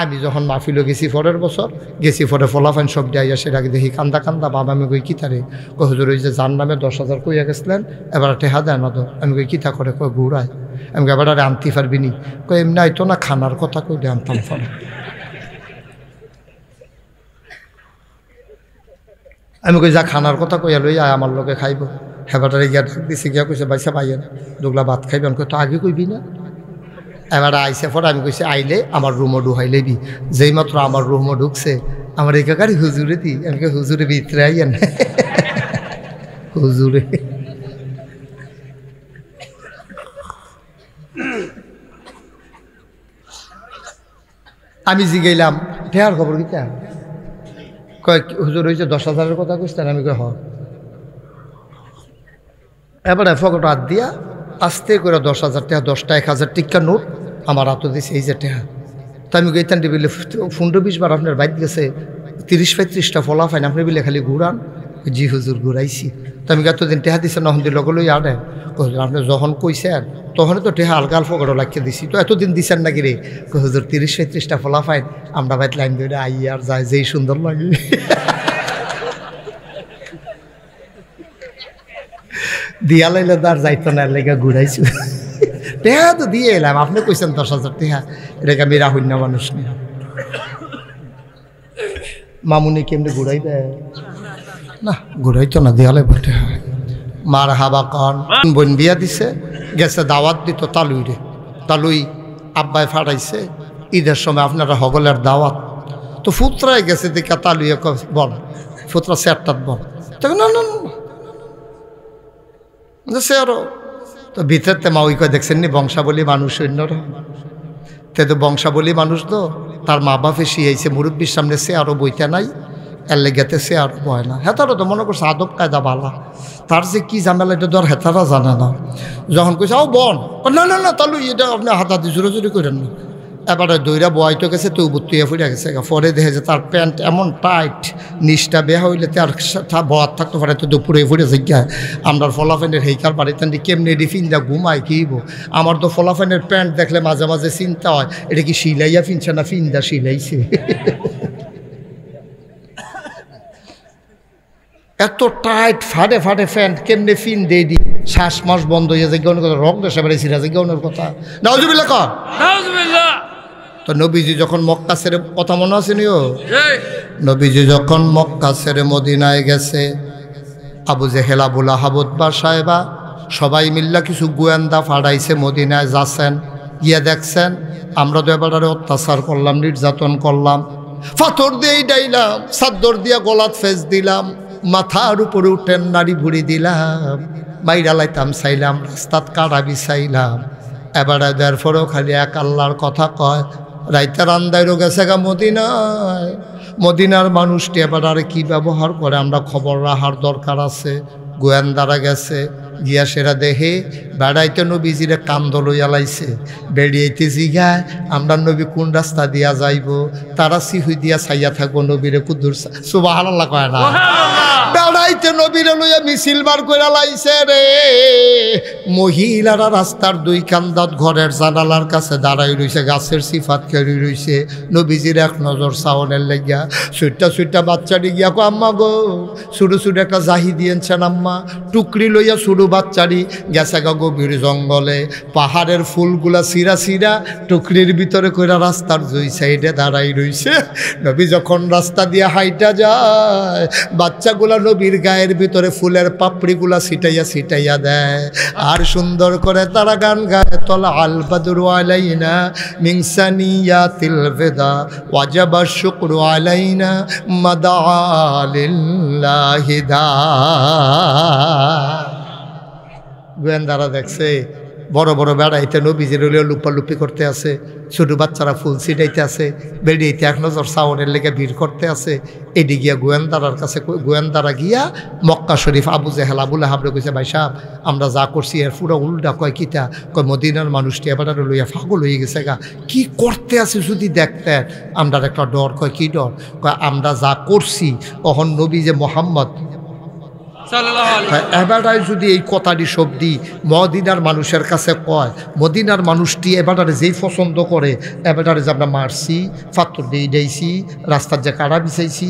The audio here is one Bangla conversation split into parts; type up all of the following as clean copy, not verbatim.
আমি যখন মাহফিলও গেছি পরের বছর গেছি পরে ফলাফাইন সব যাইয়া সেটাকে দেখি কান্দা কান্দা বাবা আমি কই কিতারে কই হুজুর ওই যে যার নামে 10,000 কইয়া গেছিলেন এবার টেহা দেয় না তো আমি কই কিতা করে কই ঘুরায় আমি এবার আর আনতে পারবি নি কই এমনি আইতো না খানার কথা কইলে আনতাম ফলে আমি কই যা খানার কথা কইয়া লই আয় আমার লোকে খাইব হেবাটারে গিয়া ডাক দিছি গিয়া কইছে বাইসা পাইয়েন দুগলা ভাত খাইবেন কই তো আগে কইবি না এবার আইসে পরে আমি কইছি আইলে আমার রুমও ঢুকাই লেবি যেই মাত্র আমার রুমও ঢুকছে আমার একাকারই হুজুরে দি আমি হুজুরে ভিতরে আইয়েন হুজুরে আমি জিগাইলাম ঠেয়ার খবর কিতা কয় হুজুর হয়েছে 10,000-এর কথা কইছেন আমি কই হ এবারে ফকট হাত দিয়া আস্তে করে 10,000 টাকা 10টা 1,000 টিকা নোট আমার হাতে দিয়েছে এই যে টাকা তো আমি গেতান টেবিলে 15-20 বার আপনার বাইক গেছে 30-35টা ফলা ফাইন আপনি বিলে খালি ঘুরান জি হুজুর ঘুরাইছি তো আমি এতদিন টেহা দিচ্ছেন নহন দিল লগলো আনে আপনি যখন কইছেন তখনই তো টেহা আলগা ফকটও লাগিয়ে দিছি তো এতদিন দিচ্ছেন নাকি রে হুজুর 30-35টা ফলা ফাইন আমরা বাইক লাইন ধরে আই আর যায় যেই সুন্দর লাগে দিয়া লাইলে তার যাইতো না লেগে ঘুরাইছি টেহা তো দিয়ে এলাম আপনি কইছেন 10,000 টেহা এটাকে আমি রাহুন্য মানুষ নেই মামুনি কেমনি ঘুরাইবে না ঘুরাইতো না দেয়ালে বটে মার হাবা কন বোন বিয়া দিছে গেছে দাওয়াত দিত তালুই রে তালুই আব্বাই ফাটাইছে ঈদের সময় আপনারা হগলের দাওয়াত তো ফুতরায় গেছে দেখা তালুই বল ফুতরা সেরটাত বল তবে না না সে আরো তো ভিতরতে মা ওই কয় দেখছেন নি বংশাবলী মানুষ অন্যরা তে তো বংশাবলী মানুষ তো তার মা বাপে শিয়াইছে মুরব্বীর সামনে সে আরো বইতে নাই এর লেগেতে সে আরো বয় না হেতারও তো মনে করছে আদব কায়দা বালা তার যে কি ঝামেলা এটা ধর হেতারা জানে না যখন কইছে ও বন না না না তাহলে এটা আপনি হাতাহাতি জোরে জোরে করেন না এবারে দইরা বয়তো গেছে তো বুত্তুইয়া ফুটে গেছে পরে দেখে যে তার প্যান্ট এমন টাইট নিচটা বেহা হইলে তার বয়াত থাকতে পারে তো দুপুরে ফুটে জিজ্ঞায় আমরা ফলাফেনের হেইকার বাড়িতে কেমনি ডিফিনটা ঘুমায় কিব আমার তো ফলাফেনের প্যান্ট দেখলে মাঝে মাঝে চিন্তা হয় এটা কি সিলাইয়া ফিনছে না ফিনদা সিলাইছে এত টাইট ফাটে ফাটে প্যান্ট কেমনে ফিন দিয়ে দি শ্বাস মাস বন্ধ হয়ে যায় কথা রক দেশে বেড়ে সিরা যায় গৌনের কথা নাউজুবিল্লাহ ক নাউজুবিল্লাহ তো নবীজি যখন মক্কা ছেড়ে কথা মনে আছে নিও নবীজি যখন মক্কা ছেড়ে মদিনায় গেছে আবু জেহেল আবু লাহাব উতবা সাহেবা সবাই মিল্লা কিছু গোয়েন্দা ফাড়াইছে মদিনায় যাচ্ছেন গিয়ে দেখছেন আমরা তো এবারে অত্যাচার করলাম নির্যাতন করলাম পাথর দিয়েই ডাইলাম চাদর দিয়া গলাত ফেস দিলাম মাথার উপরে উঠেন নাড়ি ভুড়ি দিলাম বাইরা লাইতাম চাইলাম রাস্তাত কাটা বিছাইলাম এবারে দেওয়ার পরেও খালি এক আল্লাহর কথা কয় রাইতার আন্দাইরও গেছে গা মদিনায় মদিনার মানুষটি এবার আর কী ব্যবহার করে আমরা খবর রাখার দরকার আছে গোয়েন্দারা গেছে গিয়া সেরা দেহে বেড়াইতে নবীজিরে কান্দ লইয়া লাইছে বেড়িয়েতে জিগায় আমরা নবী কোন রাস্তা দিয়া যাইব তারা সিহুই দিয়া ছাইয়া থাকবো নবীরে কুদুর সুবহানাল্লাহ কয় না বেড়াইতে নবীরে লইয়া মিছিল বার করে লাইছে রে মহিলারা রাস্তার দুই কান্দাত ঘরের জানালার কাছে দাঁড়াই রইছে গাছের সিফাত খেলি রইছে নবীজির এক নজর সাওনের লেগিয়া সুইটা বাচ্চাটি গিয়া কো আম্মা গো ছোটো ছোটো একটা জাহি দিয়েছেন আম্মা টুকরি লইয়া ছোটো বাচ্চাটি গেছে গা গভীর জঙ্গলে পাহাড়ের ফুলগুলা সিরা সিরা টুকরির ভিতরে কইরা রাস্তার দুই সাইডে দাঁড়াই রইছে নবী যখন রাস্তা দিয়ে হাইটা যায় বাচ্চাগুলা নবীর গায়ের ভিতরে ফুলের পাপড়িগুলা ছিটাইয়া দেয় আর সুন্দর করে তারা গান গায় তলা আল বাদরু আলাইনা মিন সানিয়াতিল বিদা ওয়াজাবা শুকরু আলাইনা মাদা লিল্লাহি দা গোয়েন্দারা দেখছে বড় বড় বেড়াইতে নবীজির হলেও লুপালুপি করতে আছে ছোটো বাচ্চারা ফুল ছিটাইতে আছে বেড়িয়েতে এক নজর সাউনের লেগে ভিড় করতে আছে এডি গিয়া গোয়েন্দারার কাছে গোয়েন্দারা গিয়া মক্কা শরীফ আবু জেহেল আবু লাহাবরে কইছে ভাই সাহেব আমরা যা করছি এর পুরো উল্টা কয় কিতা কয় মদিনার মানুষটি এবার লইয়া পাগল হয়ে গেছে গা কি করতে আছে যদি দেখতেন আমরা একটা ডর কয় কি ডর কয় আমরা যা করছি তখন নবী যে মোহাম্মদ এবারটাই যদি এই কথাটি শব্দি মদিনার মানুষের কাছে কয়, মদিনার মানুষটি এবারে যেই পছন্দ করে, এবারে যে আমরা মারছি, ফাত্তর দিয়ে দিয়েছি, রাস্তার যে কাড়া বিছাইছি,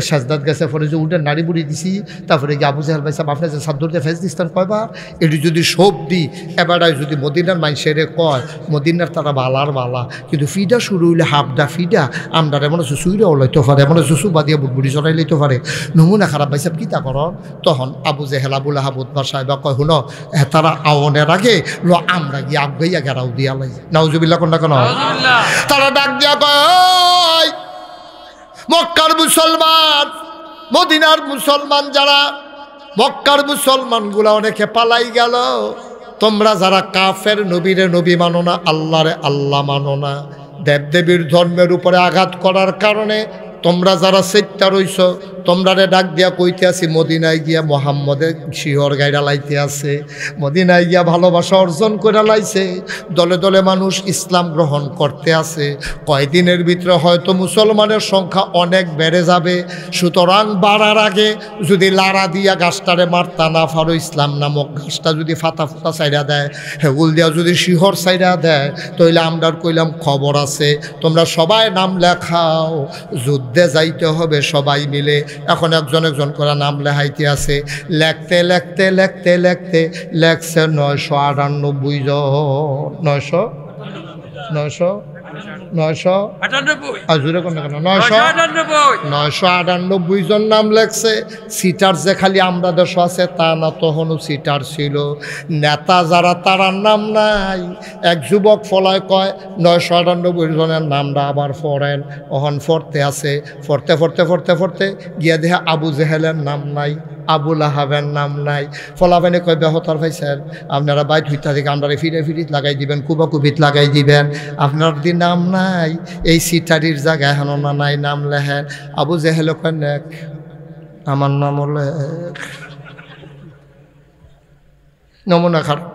সাজদাত গেছে পরে যে উঠে নাড়ি বুড়ি দিছি, তারপরে গিয়ে আবু জাহেল ভাই সাহেব আপনার যে সাদ্দুর দিয়ে ফেস দিস্তান কয়বার, এটি যদি শব্দি এবারে যদি মদিনার মানুষের কয়, মদিনার তারা বালার বালা, কিন্তু ফিডা শুরু হইলে হাফডা ফিডা আমরা এমন সুইরাও লইতে পারে, এমন সুসুবা দিয়ে বুটবুড়ি চড়াই লইতে পারে, নমুনা খারাপ ভাই সাহেব কিতা কর। তখন আবু জেহেল আবুল আহাব উতবা সাহেব কয়, শুনো তারা আওনের আগে আমরা গিয়ে আগাইয়া গেরাও দিয়া লাই, নাউজুবিল্লাহ কোন না কেন। তারা ডাক দিয়া কয়, মক্কার মুসলমান, মদিনার মুসলমান যারা, মক্কার মুসলমানগুলা অনেকে পালাই গেল, তোমরা যারা কাফের, নবীরে নবী মানো না, আল্লাহরে আল্লাহ মানো না, দেবদেবীর ধর্মের উপরে আঘাত করার কারণে তোমরা যারা সেটটা রইছ, তোমরা ডাক দিয়া কইতে আসি মদিনায় গিয়া মোহাম্মদের শিহর গাইরা লাইতে আছে, মদিনায় গিয়া ভালোবাসা অর্জন করে লাইছে, দলে দলে মানুষ ইসলাম গ্রহণ করতে আছে, কয়দিনের ভিতরে হয়তো মুসলমানের সংখ্যা অনেক বেড়ে যাবে, সুতরাং বাড়ার আগে যদি লাড়া দিয়া গাছটারে মারতা না পারো, ইসলাম নামক গাছটা যদি ফাতা ফুতা সাইডা দেয়, হেগুল দিয়া যদি শিহর সাইডা দেয়, তাইলে আমরা কইলাম খবর আছে, তোমরা সবাই নাম লেখাও, যুদ্ধে যাইতে হবে সবাই মিলে। এখন একজন একজন করে নাম লেখাইতে আছে, লেখতে লেখতে লেখতে লেখতে লেখছে 998 জন, 998 জন নাম লেখছে। সিটার যে খালি আমরা দেশ আছে তা না, তখনও সিটার ছিল, নেতা যারা তারার নাম নাই। এক যুবক ফলায় কয় 998 জনের নামটা আবার পড়েন, ওহন পড়তে আছে, পড়তে পড়তে পড়তে পড়তে গিয়া দেখে আবু জেহেলের নাম নাই, আবুল আহাবের নাম নাই। ফলাফেনে কয় বেহতার ভাই স্যার, আপনারা বাইট হইতা থেকে আমরা ফিরে ফিরিত লাগাই দিবেন, কুবাকুবিত লাগাই দিবেন, আপনার দি নাম নাই, এই সিটারির জায়গায় হেন না নাই, নাম লেখেন। আবু জেহেল কয় নেক, আমার নাম হলে নমুনা খারাপ।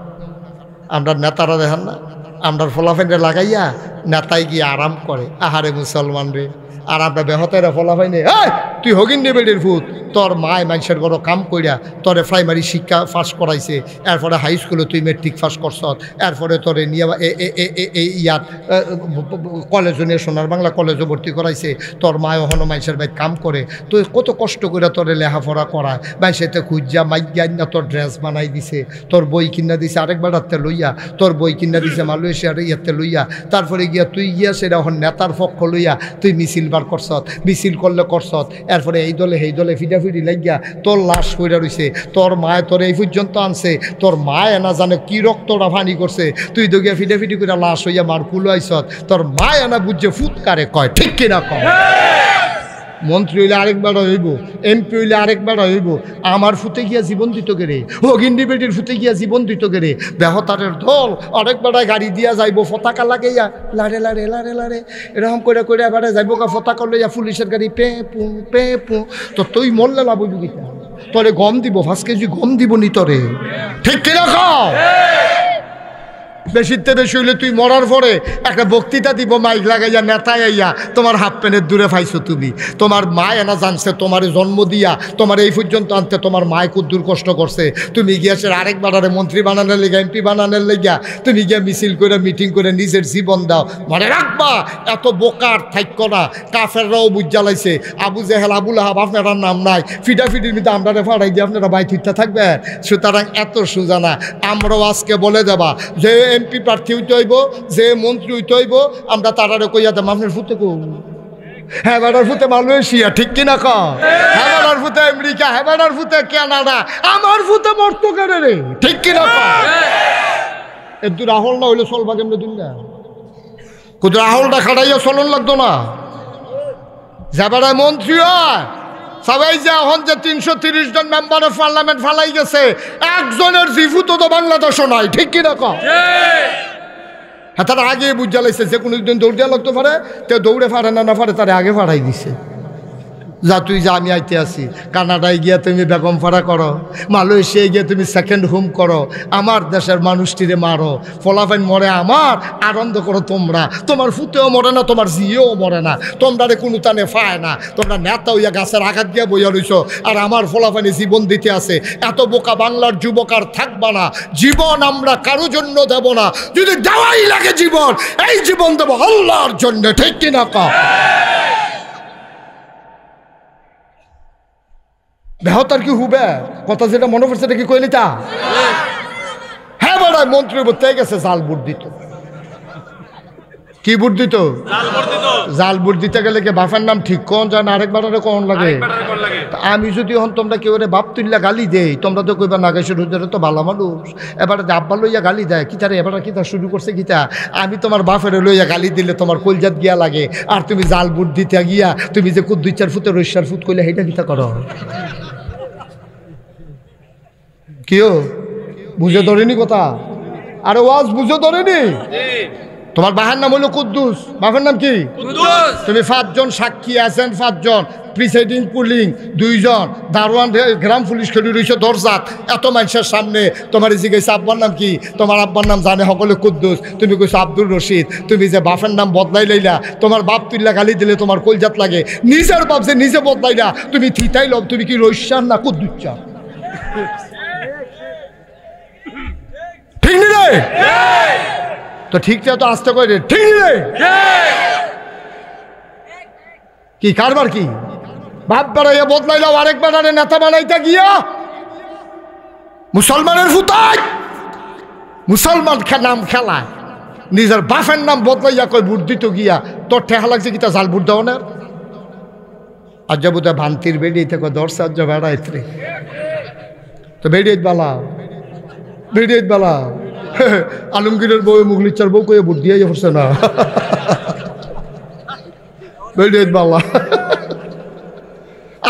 আমরা নেতারা দেখেন না, আমরা ফলাফেনে লাগাইয়া নেতায় গিয়ে আরাম করে, আহারে মুসলমান রে। আর আমরা বেহতেরা ফলাফাইনে, এই তুই হগিন বেডির ভূত, তোর মায় মানুষের বড় কাম কইরা তোরে প্রাইমারি শিক্ষা পাস করাইছে, এরপরে হাই স্কুলে তুই মেট্রিক পাস করছ, এরপরে তোরে নিয়ে ইয়াত কলেজও নিয়ে সোনার বাংলা কলেজও ভর্তি করাইছে, তোর মায় ওখানো মানুষের বাইক কাম করে, তুই কত কষ্ট করে তোরে লেখাপড়া করায়, মানুষেতে খুঁজা মাইয়া না তোর ড্রেস বানাই দিছে, তোর বই কিনা দিছে আরেকবার হাতে লইয়া, তোর বই কিনা দিছে মালয়েশিয়ার ইয়াতে লইয়া, তারপরে গিয়া তুই গিয়া সেটা এখন নেতার পক্ষ লইয়া তুই মিছিল বার করছত, মিছিল করলে করছত, এরপরে এই দলে সেই দলে ফিডাফিডি লাগিয়া তোর লাশ কইরা রইছে, তোর মায় তোর এই পর্যন্ত আনছে, তোর মায় না জানে কি রক্তটা ফানি করছে, তুই তো গিয়া ফিডাফিডি করে লাশ হইয়া মার কুলো আইছত, তোর মায় না বুঝছে ফুৎকারে কয়, ঠিক কিনা কয়? মন্ত্রী হইলে আরেকবার হইব, এমপি হইলে আরেকবার হইব, আমার ফুতে গিয়া জীবন দিত গেরে, হগিন্ডি বেটির ফুতে গিয়া জীবন দিত গেরে, বেহতারের দল আরেকবার গাড়ি দিয়া যাইব, পতাকা লাগাইয়া লাড়ে লাড়ে লাড়ে লাড়ে এরকম করে করে এবারে যাইব গা, পতাকা লইয়া পুলিশের গাড়ি পে পু। তো তুই মরলে লাভ হইব কিনা? তোরে গম দিব, 5 কেজি গম দিব নি তোরে, ঠিক কিনা খাও? বেশিতে বেশি হইলে তুই মরার পরে একটা বক্তৃতা দিব মাইক লাগাইয়া, নেতায় আইয়া তোমার হাফ প্যান্টের দূরে পাইছো তুমি, তোমার মা এনা জানছে তোমার জন্ম দিয়া তোমার এই পর্যন্ত আনতে তোমার মায় কুদ্দুর কষ্ট করছে, তুমি গিয়েছে আরেকবার মন্ত্রী বানানোর লেগা, এমপি বানানোর লেগা তুমি গিয়া মিছিল করে মিটিং করে নিজের জীবন দাও। মনে রাখবা এত বোকার থাইক না, কাফেররাও বুঝ জ্বালাইছে, আবু জেহেল আবুল আহাব আপনার নাম নাই, ফিডাফিডির মধ্যে আমরা ফাড়াই দিয়ে আপনারা বাই ঠিকটা থাকবেন। সুতরাং এত সোজা না, আমরাও আজকে বলে দেবা যে এমপি প্রার্থী হইতে হইব, যে মন্ত্রী হইতে হইব, আমরা তারারে কইয়া দেব আপনার ফুতে কো, হ্যাঁ বেড়ার ফুতে মালয়েশিয়া, ঠিক কিনা ক? হ্যাঁ বেড়ার ফুতে আমেরিকা, হ্যাঁ বেড়ার ফুতে কানাডা, আমার ফুতে পর্তুগালে রে, ঠিক কিনা ক? একটু রাহুল না হইলে চলবা কেমনে দুনিয়া? কিন্তু রাহুলটা খাটাইয়া চলন লাগতো না, যাবারায় মন্ত্রী হয় সবাই যে এখন যে 330 জন মেম্বার অফ পার্লামেন্ট ফালাই গেছে, একজনের জিভুত তো বাংলাদেশও নাই, ঠিক কিনা কম? হ্যাঁ, তারা আগে বুঝা লাগছে যে কোনো দিন দৌড় দেওয়া লাগতে পারে, তো দৌড়ে ফাড়ে না ফাড়ে তারা আগে ফাড়াই দিছে। যা তুই যা, আমি আইতে আসি। কানাডায় গিয়া তুমি বেগম ফাড়া করো, মালয়েশিয়ায় গিয়ে তুমি সেকেন্ড হোম করো, আমার দেশের মানুষটিরে মারো, ফলাফাইন মরে আমার, আনন্দ করো তোমরা। তোমার ফুতেও মরে না, তোমার জিয়েও মরে না, তোমরা রে কোনো টানে ফায় না। তোমরা নেতা হইয়া গাছের আঘাত দিয়া বইয়া রইছ, আর আমার ফলাফাইনে জীবন দিতে আছে। এত বোকা বাংলার যুবক আর থাকবা না। জীবন আমরা কারো জন্য দেব না, যদি দেওয়াই লাগে জীবন, এই জীবন দেব আল্লাহর জন্য, ঠিক কিনা কা? বেহতার কি হুবে কথা, যেটা মনে পড়ছে এটা কি কইলি তা? হ্যাঁ বেড়ায় মন্ত্রী বলতে গেছে জাল বুট দিত। কি বুট দিত? জাল বুট দিতে গেলে কি বাপের নাম ঠিক কোন যায় না আরেকবার কোন লাগে? আমি যদি হন তোমরা কেউ বাপ তুললা গালি দেই, তোমরা তো কইবা নাগেশ্বর হুজুর তো ভালো মানুষ, এবারে আব্বা লইয়া গালি দেয় কিতারে, এবার কিতা শুরু করছে কিতা? আমি তোমার বাপের লইয়া গালি দিলে তোমার কলজাত গিয়া লাগে, আর তুমি জাল বুট দিতে গিয়া তুমি যে কুদ 2-4 ফুটে রৈশার ফুট কইলে সেইটা কিতা করো? কিও বুঝে ধরেনি কথা? আরে ওয়াজ বুঝে ধরেনি? তোমার বাহার নাম হলো কুদ্দুস, বাপের নাম কি? তুমি 5 জন সাক্ষী আছেন, 5 জন প্রিসাইডিং পুলিং, 2 জন দারোয়ান, গ্রাম পুলিশ খেলি রয়েছে দরজাত, এত মানুষের সামনে তোমার জিজ্ঞেস আব্বার নাম কি? তোমার আব্বার নাম জানে সকলে কুদ্দুস, তুমি কইছো আব্দুল রশিদ। তুমি যে বাপের নাম বদলাই লইলা, তোমার বাপ তুল্লা গালি দিলে তোমার কলজাত লাগে, নিজের বাপ যে নিজে বদলাইলা, তুমি থিতাই লব, তুমি কি রইশান না কুদ্দুচ্চা? ঠিক রে? তো ঠিকটা তো আসতে করে, ঠিক রে? কি কারবার কি? বাপ বাড়াইয়া বদলাইলাও, আরেক বাড়ারে নেতা বানাইতে গিয়া মুসলমানের ফুতাই, মুসলমান নাম খেলায়, নিজের বাপের নাম বদলাইয়া কই বুট দিত গিয়া, তোর ঠেহা লাগছে কি তা জাল বুট দেওয়ানের? আজ বোধ হয় ভান্তির বেড়িয়ে থেকে দর্শে আজ বেড়াইত রে, তো বেড়িয়ে বেলা, বেড়িয়ে বেলা আলমগীরের বউ মুগলিচার বউ কয়ে বুট দিয়ে পড়ছে না, বেড়িয়ে বেলা।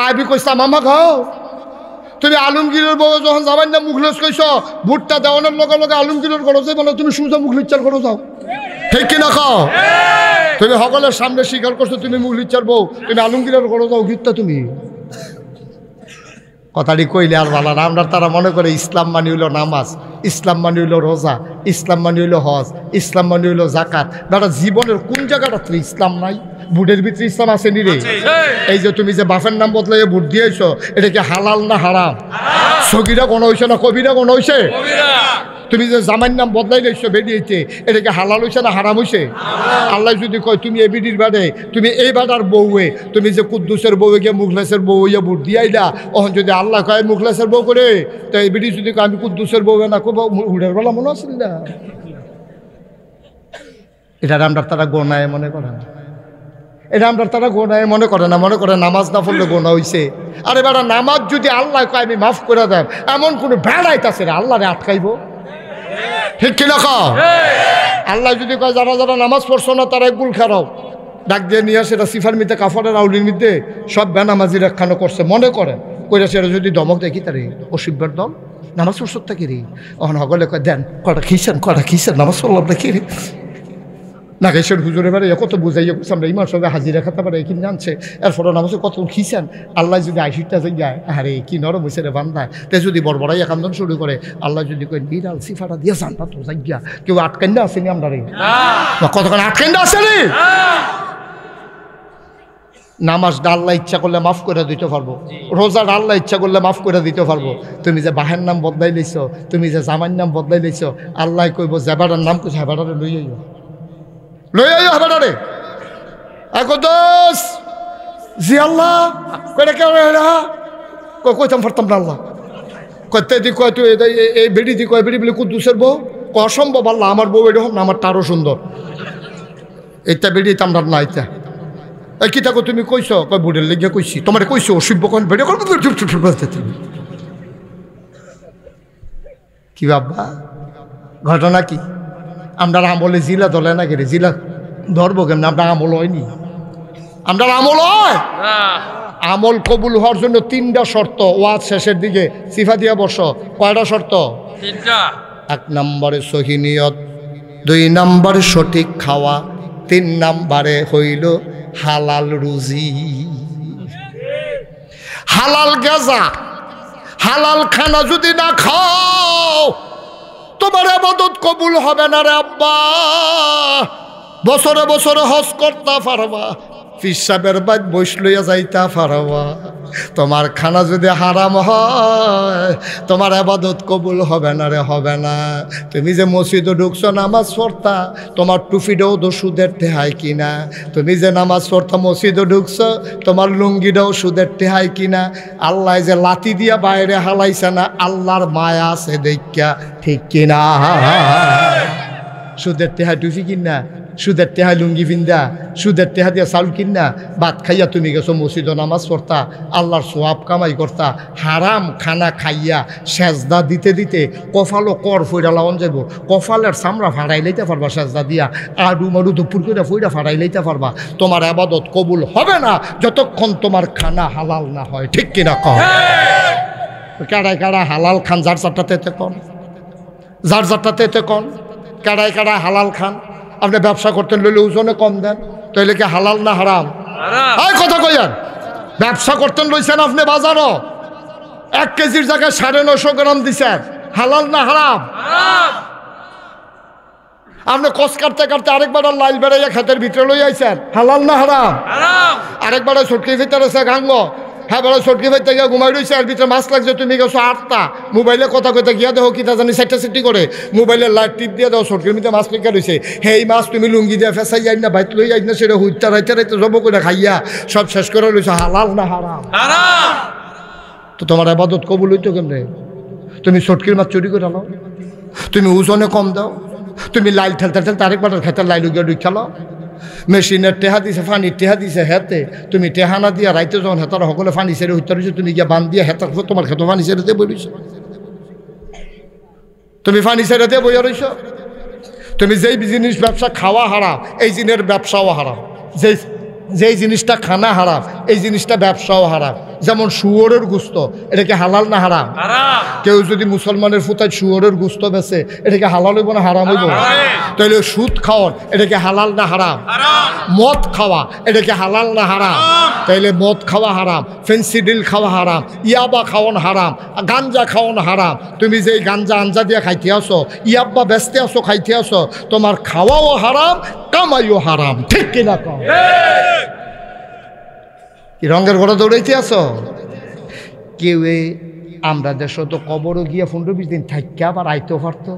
আবি কইসাম মামা খাও, তুমি আলমগীরের বউ যখন যাবেন না মুখলেস কইস, ভুট্টা দেওয়ানোর লগে লগে আলমগীরের ঘরে যাই বলো, তুমি সুজা মুখলিচার ঘরে যাও, ঠিক কিনা খাও? তুমি সকলের সামনে স্বীকার করছো তুমি মুখলিচার বউ, তুমি আলমগীরের ঘরে যাও, গীতটা তুমি কথাটি কইলে আর ভালো না। আমরা তারা মনে করে ইসলাম মানে হইল নামাজ, ইসলাম মানে হইল রোজা, ইসলাম মানে হইল হজ, ইসলাম মানে হইল জাকাত। বেটা জীবনের কোন জায়গাটা ইসলাম নাই? বুটের ভিতরে ইসলাম আছে নি রে? এই যে তুমি যে বাপের নাম বদলাইয়া বুট দিয়েছ, এটা কি হালাল না হারাম? সগীরা কোন হয়েছে না কবিরা কোন হয়েছে? তুমি যে জামাইর নাম বদলাই লইছো বেরিয়েছে, এটা কি হালাল হয়েছে না হারাম হয়েছে? আল্লাহ যদি কয় তুমি এ বিডির বাদে, তুমি এই বাদার বউয়ে, তুমি যে কুদ্দুসের বউয়ে গিয়ে মুখলেসের বউ হইয়া বুট দিয়াইলা, ওখান যদি আল্লাহ কয় মুখলেসের বউ করে, তো এই বিডি যদি কয় আমি কুদ্দুসের বউ না কব, উড়ের বেলা মনে আসল না? এটা আমরা তারা গোনায় মনে করে না, এটা আমরা তারা গোনায় মনে করে না, মনে করে নামাজ না পড়লে গোনা হইছে। আরে বেড়া নামাজ যদি আল্লাহ কয় আমি মাফ করে দেন, এমন কোনো বেড়াইতাছে রে আল্লাহ রে আটকাইব, ঠিক কিনা খাও? আল্লাহ যদি কয় যারা যারা নামাজ পড়ছো না তারা গুল খারাও, ডাক দিয়ে নিয়ে সেটা সিফার মিতে কাফারের আউলির মধ্যে সব বেনামাজির একখানো করছে মনে করে, কইরা সেটা যদি দমক দেখি তারে অসিব্বার দল নামাজ পড়ছো থাকি রে, ওখানে সকলে কয় দেন কটা খিসেন নামাজ পড়লাম না কি রে? নাগেশ্বর হুজুরে বারে কত বুঝাইয়া আমরা ইমার সঙ্গে হাজিরা খাতে পারে কি জানছে, এরপরে নামাজে কত খিসেন। আল্লাহ যদি আইসিটা যায়, আরে কি নরম হয়েছে রে বান্ধায়, তে যদি বড়বড়াইয়া কান্দন শুরু করে, আল্লাহ যদি কয় বিড়াল সিফাটা দিয়ে যান না তো যাইয়া, কেউ আটকান্ডা আসেনি আমরা রে, কতক্ষণ আটকান্ডা আসে রে? নামাজটা আল্লাহ ইচ্ছা করলে মাফ করে দিতে পারবো, রোজাটা আল্লাহ ইচ্ছা করলে মাফ করে দিতে পারবো। তুমি যে বাহের নাম বদলাই লইছ, তুমি যে জামাইর নাম বদলাই লইছ, আল্লাহ কইব জেবাটার নাম কইছে হেবাটারে লই আইও, লই আইও হেবাটারে। এখন দোষ জি আল্লাহ কইটা কেউ কইতাম পারতাম না, আল্লাহ কইতে দি কয় তুই এই বেড়ি দি কয় বেড়ি বলে কুদ্দুসের বউ, অসম্ভব আল্লাহ আমার বউ এরকম না, আমার তারও সুন্দর, এইটা বেড়ি আমরা না এইটা এই কি থাকো তুমি কইস, কয় বুড়ের লেগে কইছি, তোমার কইছো অসভ্য কোন বেড়ে কি বাবা ঘটনা কি? আমরা আমলে জিলা দলে না গেলে জিলা ধরবো কেমন? আমরা আমল হয়নি, আমরা আমল হয়। আমল কবুল হওয়ার জন্য 3টা শর্ত, ওয়াজ শেষের দিকে সিফা দিয়া বস। কয়টা শর্ত? 3টা। 1 নম্বরে সহি নিয়ত, 2 নম্বরে সঠিক খাওয়া, 3 নম্বরে হইল হালাল রুজি। হালাল গাজা হালাল খানা যদি না খাও তোমার ইবাদত কবুল হবে না রে আব্বা। বছরে বছরে হজ করতে পারবা, পীর সাহেবের বাইত বইস লইয়া যাইতা পারবা, তোমার খানা যদি হারাম হয় তোমার ইবাদত কবুল হবে না রে, হবে না। তুমি যে মসজিদে ঢুকছো নামাজ পড়তা, তোমার টুপিটাও তো সুদের টেহাই কিনা। তুমি যে নামাজ পড়তা মসজিদে ঢুকছো, তোমার লুঙ্গিটাও সুদের টেহাই কিনা। আল্লাহ যে লাতি দিয়া বাইরে হালাইছে না, আল্লাহর মায়া আছে দেখা, ঠিক কিনা? সুদের টেহাই টুপি কিনা, সুদের টেহা লুঙ্গি পিন্দা, সুদের টেহা দিয়া চাউল কিনা ভাত খাইয়া তুমি গেছো মসজিদ নামাজ পড়তা, আল্লাহর সোয়াব কামাই করতা। হারাম খানা খাইয়া সেজদা দিতে দিতে কপালও কর ফইরা লাওন যাব, কপালের চামড়া ফাড়াই লইতে পারবা সেজদা দিয়া, আডু মাডু দুপুর করে ফইরা ফাড়াই লইতে পারবা। তোমার ইবাদত কবুল হবে না যতক্ষণ তোমার খানা হালাল না হয়, ঠিক কিনা কও? কাড়ায় কাড়ায় হালাল খান, যার যারটাতে এতে কন, যার যারটাতে এতে কন। কাড়ায় কাড়ায় হালাল খান। আপনি ব্যবসা করতেন লইলে ওজনে কম দেন, তাইলে কি হালাল না হারাম? কথা কইয়ান। ব্যবসা করতেন লইছেন আপনি বাজারও, 1 কেজির জায়গায় 950 গ্রাম দিছেন, হালাল না হারাম? আপনি কস কাটতে কাটতে আরেকবার লাইল বেড়াইয়া খেতের ভিতরে লই আইছেন, হালাল না হারাম? আরেকবার ছটকি ভিতরে আছে গাঙ্গ, হ্যাঁ বলো ছটকি ভাই থেকে ঘুমাই রয়েছে, আর ভিতরে মাছ লাগছে, তুমি গেছো 8টা, মোবাইলে কথা কইতে গিয়া দেখো কিতা জানি 4টা করে মোবাইলের লাইট টিপ দিয়ে দাও, ছটকির ভিতরে মাছ পেকা রয়েছে। এই মাছ তুমি লুঙ্গি দিয়ে ফেসাই যাই না, বাইত লই যাই না, সেটা হুইতা রাইতে রাইতে জব করে খাইয়া সব শেষ করে রয়েছে, হালাল না হারাম? তো তোমার ইবাদত কবুল হইতো কেমনে? তুমি ছটকির মাছ চুরি করে নাও, তুমি ওজনে কম দাও, তুমি লাইল ঠেলতে ঠেলতে আরেকবার খেতের লাইল গিয়ে ডুই খেলাও। মেশিনের টেহা দিছে, পানির টেহা দিছে হেতে, তুমি টেহানা দিয়া রাইতে যখন হেতার সকলে পানি ছেড়ে হইতে রয়েছে, তুমি গিয়া বান দিয়ে হেতার তোমার খেতে পানি ছেড়ে দিয়ে বই রয়েছ, তুমি পানি ছেড়ে দিয়ে বইয়া রয়েছ। তুমি যেই জিনিস ব্যবসা খাওয়া হারাম, এই জিনের ব্যবসাও হারাম। যেই জিনিসটা খানা হারাম, এই জিনিসটা ব্যবসাও হারাম। যেমন শুয়োরের গুস্ত, এটাকে হালাল না হারাম? কেউ যদি মুসলমানের ফুতায় শুয়োরের গুস্ত বেছে, এটাকে হালাল হইব না হারাম হইব? তাহলে সুদ খাওয়ান, এটাকে হালাল না হারাম? মদ খাওয়া, এটাকে হালাল না হারাম? তাইলে মদ খাওয়া হারাম, ফেন্সিডিল খাওয়া হারাম, ইয়াবা খাওয়ান হারাম, গাঞ্জা খাওয়ান হারাম। তুমি যেই গাঞ্জা আঞ্জা দিয়ে খাইতে আসো, ইয়াব্বা বেচতে আসো খাইতে আসো, তোমার খাওয়াও হারাম, কামাইও হারাম, ঠিক কিনা কও? কি রঙের ঘোড়া দৌড়াইতে আসো? কেউ আমরা দেশ তো কবরও গিয়া 15-20 দিন থাকি আবার আইতেও পারতো।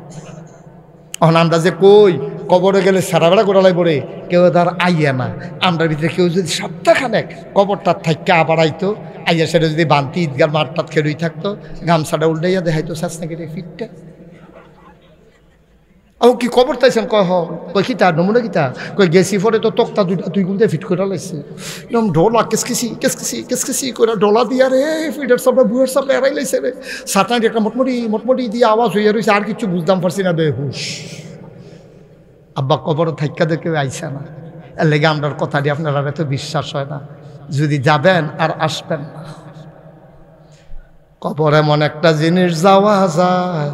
এখন আমরা যে কই কবরে গেলে সারা বেড়া গোড়ালাই পড়ে, কেউ তার আইয়া না। আমরা ভিতরে কেউ যদি সপ্তাহখানেক কবরটার থাকি আবার আইতো, আইয়া সেটা যদি বান্তি ঈদগার মাঠটাত খেলুই থাকতো, গামছাটা উল্টাইয়া দেখাইতো চেষ্টা করে ফিটটা। ও কি কবর তাইছেন? কয় কিতা নমুনা কিতা? কই গেছি পরে তো তক্তা 2 গুণ দিয়ে ফিট করে লাগছে, একদম ঢোলা কেসকেসি কেসকেসি কেসকেসি করে ঢোলা দিয়া রে, ফিটের সামনে বুয়ের সামনে এড়াই লাইছে রে, সাতানি একটা মোটমুটি দিয়ে আওয়াজ হইয়া রয়েছে, আর কিছু বুঝতাম পারছি না, বেহুশ। আব্বা কবর থাইকা দেখে আইসা না, এর লেগে আমরার কথাটি আপনারা এত বিশ্বাস হয় না। যদি যাবেন আর আসবেন না, কবর এমন একটা জিনিস যাওয়া যায়,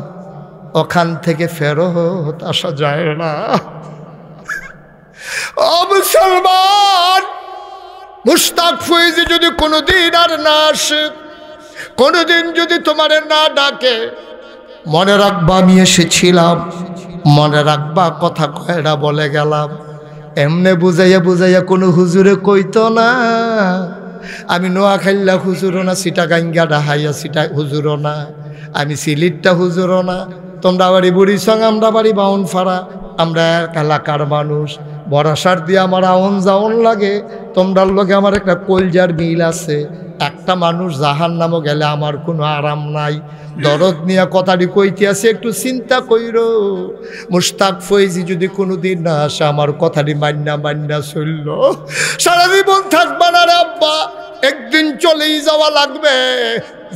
ওখান থেকে ফেরত আসা যায় না। ও মুসলমান, মুশতাক ফয়েজি যদি কোনোদিন আর না আসে, কোনোদিন যদি তোমারে না ডাকে, মনে রাখবা আমি এসেছিলাম, মনে রাখবা কথা কয়টা বলে গেলাম। এমনে বুঝাইয়া বুঝাইয়া কোনো হুজুরে কইতো না আমি নোয়াখাইল্লা হুজুরও না, চিটাগাঙ্গা ডাহাইয়া চিটা হুজুরও না, আমি সিলিটটা হুজুরও না। তোমরা বাড়ি বুড়িসং, আমরা বাড়ি বাউনফাড়া, আমরা এক এলাকার মানুষ। বরাসার দিয়ে আমার আউন যাওন লাগে, তোমরার লগে আমার একটা কলজার মিল আছে। একটা মানুষ জাহান্নামে গেলে আমার কোনো আরাম নাই। দরদ নিয়ে কথাটি কইতে আছে, একটু চিন্তা কইরো। মুশতাক ফয়েজি যদি কোনোদিন না আসে, আমার কথাটি মান্না চলল, সারা জীবন থাকবা না রে আব্বা, একদিন চলেই যাওয়া লাগবে।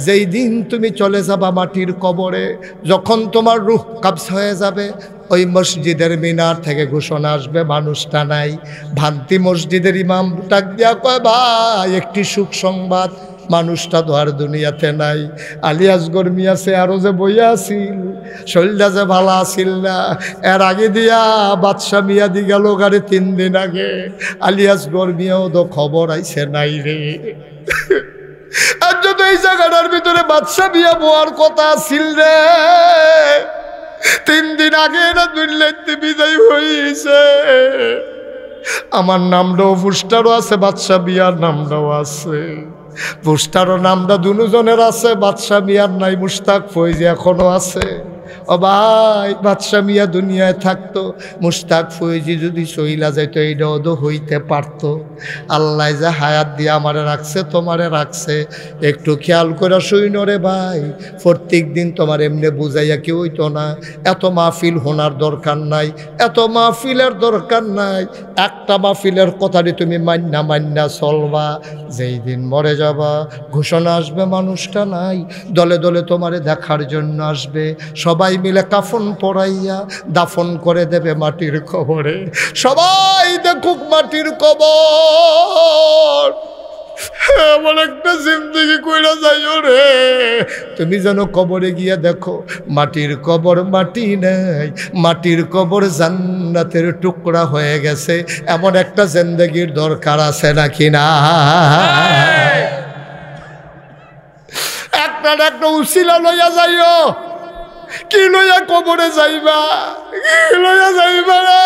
যেই দিন তুমি চলে যাবা মাটির কবরে, যখন তোমার রূহ কবজ হয়ে যাবে, ওই মসজিদের মিনার থেকে ঘোষণা আসবে মানুষটা নাই। ভান্তি মসজিদের ইমাম ডাক দিয়া কয়, ভাই একটি সুখ সংবাদ, মানুষটা তো আর দুনিয়াতে নাই। আলিয়াসগর মিয়া সে আরো যে বইয়া আসিল, শরীরটা যে ভালো আসিল না, এর আগে দিয়া বাদশা মিয়া দি গেল গাড়ি 3 দিন আগে। আলিয়াসগর মিয়াও তো খবর আইছে নাই রে। আর যেই জায়গাটার ভিতরে বাদশা বিয়া বোয়ার কথা ছিল রে, 3 দিন আগে না দুনিয়াতে বিদায় হয়েছে। আমার নামটাও পোস্টারও আছে, বাদশা বিয়ার নামটাও আছে। পোস্টারও নামটা দুজনের আছে, বাদশা বিয়ার নাই, মুশতাক ফৈজি এখনো আছে। ও ভাই, বাদশা মিয়া দুনিয়ায় থাকতো, মুশতাক ফৈজি যদি চইলা যাইতো এইটা ওদো হইতে পারতো। আল্লাহ যে হায়াত দিয়ে আমারে রাখছে, তোমারে রাখছে, একটু খেয়াল করে শুইনো রে ভাই। প্রত্যেক দিন তোমার এমনি বুঝাইয়া কেউ হইতো না। এত মাহফিল হোনার দরকার নাই, এত মাহফিলের দরকার নাই। একটা মাহফিলের কথাটি তুমি মান্না চলবা। যেই দিন মরে যাবা, ঘোষণা আসবে মানুষটা নাই, দলে দলে তোমারে দেখার জন্য আসবে। সবাই মিলে কাফন পরাইয়া দাফন করে দেবে মাটির কবরে। সবাই দেখুক মাটির কবর। এমন একটা জিন্দগি কইরা যাইও রে, তুমি যেন কবরে গিয়া দেখো মাটির কবর মাটি নাই, মাটির কবর জান্নাতের টুকরা হয়ে গেছে। এমন একটা জিন্দগির দরকার আছে নাকি না? একটা উসিলা লইয়া যাইও। কি লইয়া কবরে যাইবা, কি লইয়া যাইবা রে?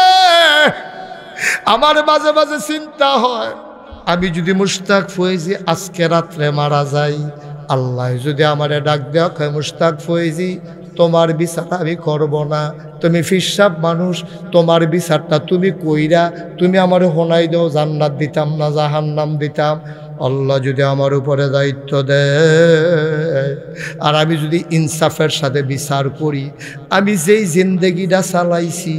আমার মাঝে মাঝে চিন্তা হয়, আমি যদি মুশতাক ফৈজি আজকে রাত্রে মারা যাই, আল্লাহ যদি আমারে ডাক দেওয়া হয়, মুশতাক ফৈজি তোমার বিচার আমি করব না, তুমি ফিরসাব মানুষ, তোমার বিচারটা তুমি কইরা তুমি আমারে হোনাই দাও, জান্নাত দিতাম না জাহান্নাম দিতাম। আল্লাহ যদি আমার উপরে দায়িত্ব দেয় আর আমি যদি ইনসাফের সাথে বিচার করি, আমি যেই জিন্দেগিটা চালাইছি,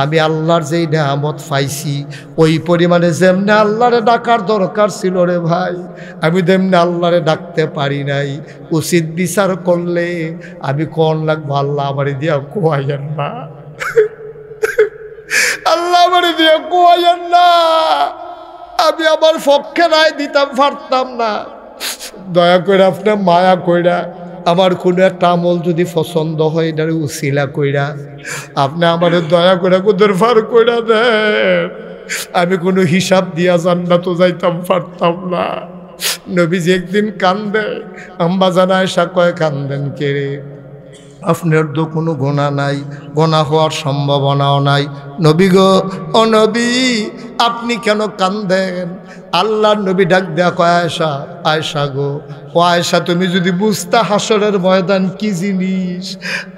আমি আল্লাহর যেই নেয়ামত পাইছি, ওই পরিমাণে যেমনি আল্লাহরে ডাকার দরকার ছিল রে ভাই, আমি তেমনি আল্লাহরে ডাকতে পারি নাই। উচিত বিচার করলে আমি কোন লাগবো, আল্লাহ আমারে দিয়া কোয়াইয়েন না, আল্লাহ আমারে দিয়া কোয়াইয়েন না। আমি আমার পক্ষে রায় দিতাম পারতাম না। দয়া করে আপনার মায়া কইরা আমার কোনো একটা আমল যদি পছন্দ হয়, এটার উসিলা কইরা আপনি আমার দয়া করে কোদের ফার কইরা দেন। আমি কোনো হিসাব দিয়া জান্নাত যাইতাম পারতাম না। নবীজি একদিন কান্দে, আম্মা জান আয়েশা কয় কান্দেন কে রে? আপনার তো কোনো গোনা নাই, গোনা হওয়ার সম্ভাবনাও নাই। নবী গো, ও নবী আপনি কেন কান্দেন? আল্লাহর নবী ডাক দেয়া কয়, আয়েশা, আয়েশা গো, ও আয়েশা তুমি যদি বুঝতা হাসরের ময়দান কি জিনিস।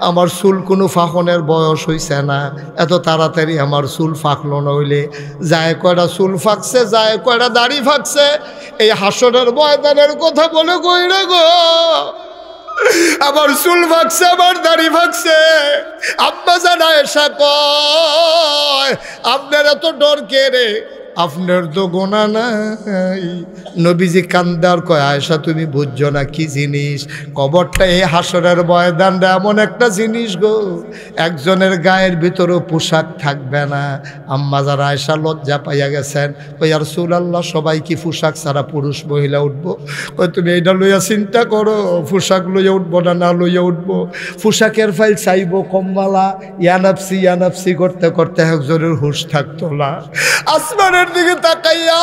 আমার চুল কোনো ফাঁকনের বয়স হইছে না, এত তাড়াতাড়ি আমার চুল ফাঁকলো নইলে যায় কয়টা চুল ফাঁকছে, যায় কয়টা দাড়ি ফাঁকছে। এই হাসরের ময়দানের কথা বলে কইরা গো, আমার চুল ভাগছে, আমার দাড়ি ভাগছে। আম্মা জান আয়েশা কয়, আপনার এত ডর কে রে? আপনার তো গোনা নাই। নবীজি কান্দার কয়, আয়েশা তুমি বুঝছো না কি জিনিস? কবরটা এই হাসরের ময়দানটা এমন একটা জিনিস গো, একজনের গায়ের ভিতরেও পোশাক থাকবে না। আম্মা যারা আয়েশা লজ্জা পাইয়া গেছেন, ওই আর রাসূলুল্লাহ সবাই কি পোশাক ছাড়া পুরুষ মহিলা উঠবো? ওই তুমি এইটা লইয়া চিন্তা করো, পোশাক লইয়া উঠবো না না লইয়া উঠবো? পোশাকের ফাইল চাইবো কমবালা, ইয়ানাপসি করতে করতে একজনের হুঁশ থাকতো না। আসমানের দিকে তাকাইয়া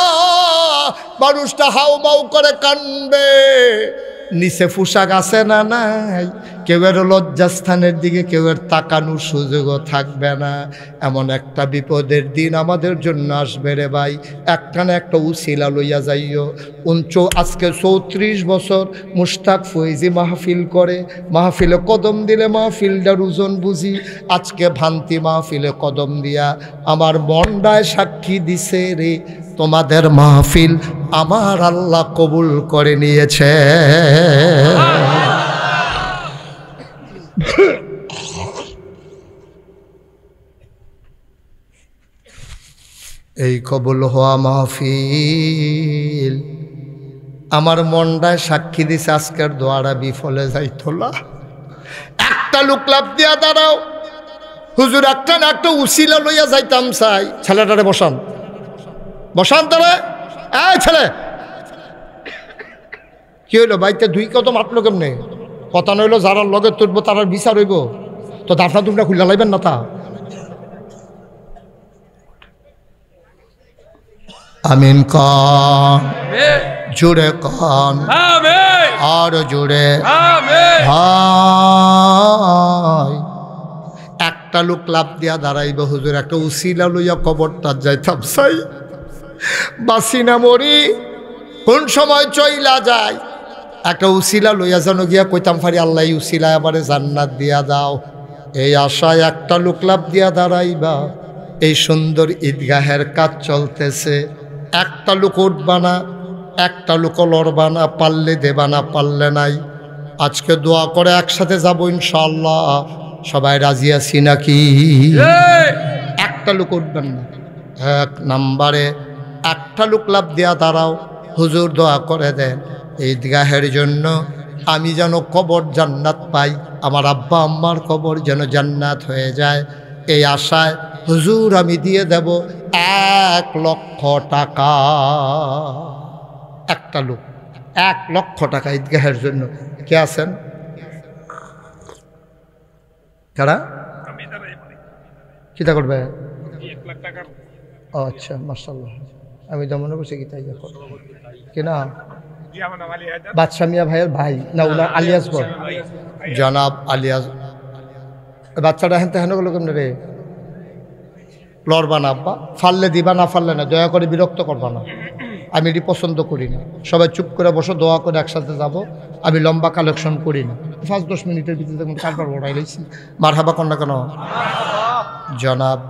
মানুষটা হাউ মাউ করে কানবে। নিচে পোশাক আছে না নাই, কেউ এর লজ্জাস্থানের দিকে কেউ এর তাকানোর সুযোগও থাকবে না। এমন একটা বিপদের দিন আমাদের জন্য আসবে রে ভাই। একটা না একটা উসিলা লইয়া যাইও। আজকে 34 বছর মুশতাক ফৈজি মাহফিল করে, মাহফিলে কদম দিলে মাহফিলটার ওজন বুঝি। আজকে ভান্তি মাহফিলে কদম দিয়া আমার মনটায় সাক্ষী দিছে রে, তোমাদের মাহফিল আমার আল্লাহ কবুল করে নিয়েছে। এই কবুল হওয়া মাহফিল আমার মনটায় সাক্ষী দিছে, আজকের দোয়ারা বিফলে যাইতো না। একটা লোক লাভ দিয়া দাঁড়াও, হুজুর একটা না একটা উসিলা লইয়া যাইতাম চাই। ছেলেটারে বসান, বসান তারে। এই ছেলে, কি হইলো? বাইতে দুই কত মাতলো কেমনে? কথা নইলো যারা লগে তুলবো তারার বিচার হইব, তো দাফনা তোমরা খুলে লাইবেন না তা। আমিন কন, জোরে কন, আর জোরে একটা লোক লাভ দিয়া দাঁড়াইব, হুজুর একটা উসিলা লইয়া কবরটা যাইতাম চাই, বাসি না মরি, কোন সময় চইলা যায়, একটা উসিলা লইয়া যেন গিয়া কইতাম পারি আল্লাহ উসিলা আমারে জান্নাত দিয়া দাও। এই আশায় একটা লোক লাভ দিয়া দাঁড়াইবা। এই সুন্দর ঈদগাহের কাজ চলতেছে, একটা লোক উঠবা না, একটা লোক লড়বা না, পারলে দেবা না, পারলে নাই। আজকে দোয়া করে একসাথে যাব ইনশাআল্লাহ। সবাই রাজি আছি নাকি? একটা লোক উঠবেন না, এক নাম্বারে একটা লোক লাভ দিয়া দাঁড়াও। হুজুর দোয়া করে দেন ঈদগাহের জন্য, আমি যেন কবর জান্নাত পাই, আমার আব্বা আম্মার কবর যেন জান্নাত হয়ে যায়। এই আশায় হুজুর আমি দিয়ে দেব 1 লক্ষ টাকা। একটা লোক 1 লক্ষ টাকা ঈদগাহের জন্য। কে আছেন? কারা কিতা করবে? আচ্ছা মাশাআল্লাহ, আমি তো মনে করছি গীতা কিনা বাদশা মিয়া ভাইয়ের ভাই না, ওনার আলিয়াস বল জনাব আলিয়াস। বাচ্চাটা হেন তেহেন গেল কেমন রে? লড়বা না আব্বা, ফাললে দিবা না, ফাললে না, দয়া করে বিরক্ত করবা না, আমি এটি পছন্দ করি না। সবাই চুপ করে বসো, দোয়া করে একসাথে যাব। আমি লম্বা কালেকশন করি না, 5-10 মিনিটের ভিতরে দেখুন কারবার ওড়াই লইছি। মারহাবা কন্যা কেন? জনাব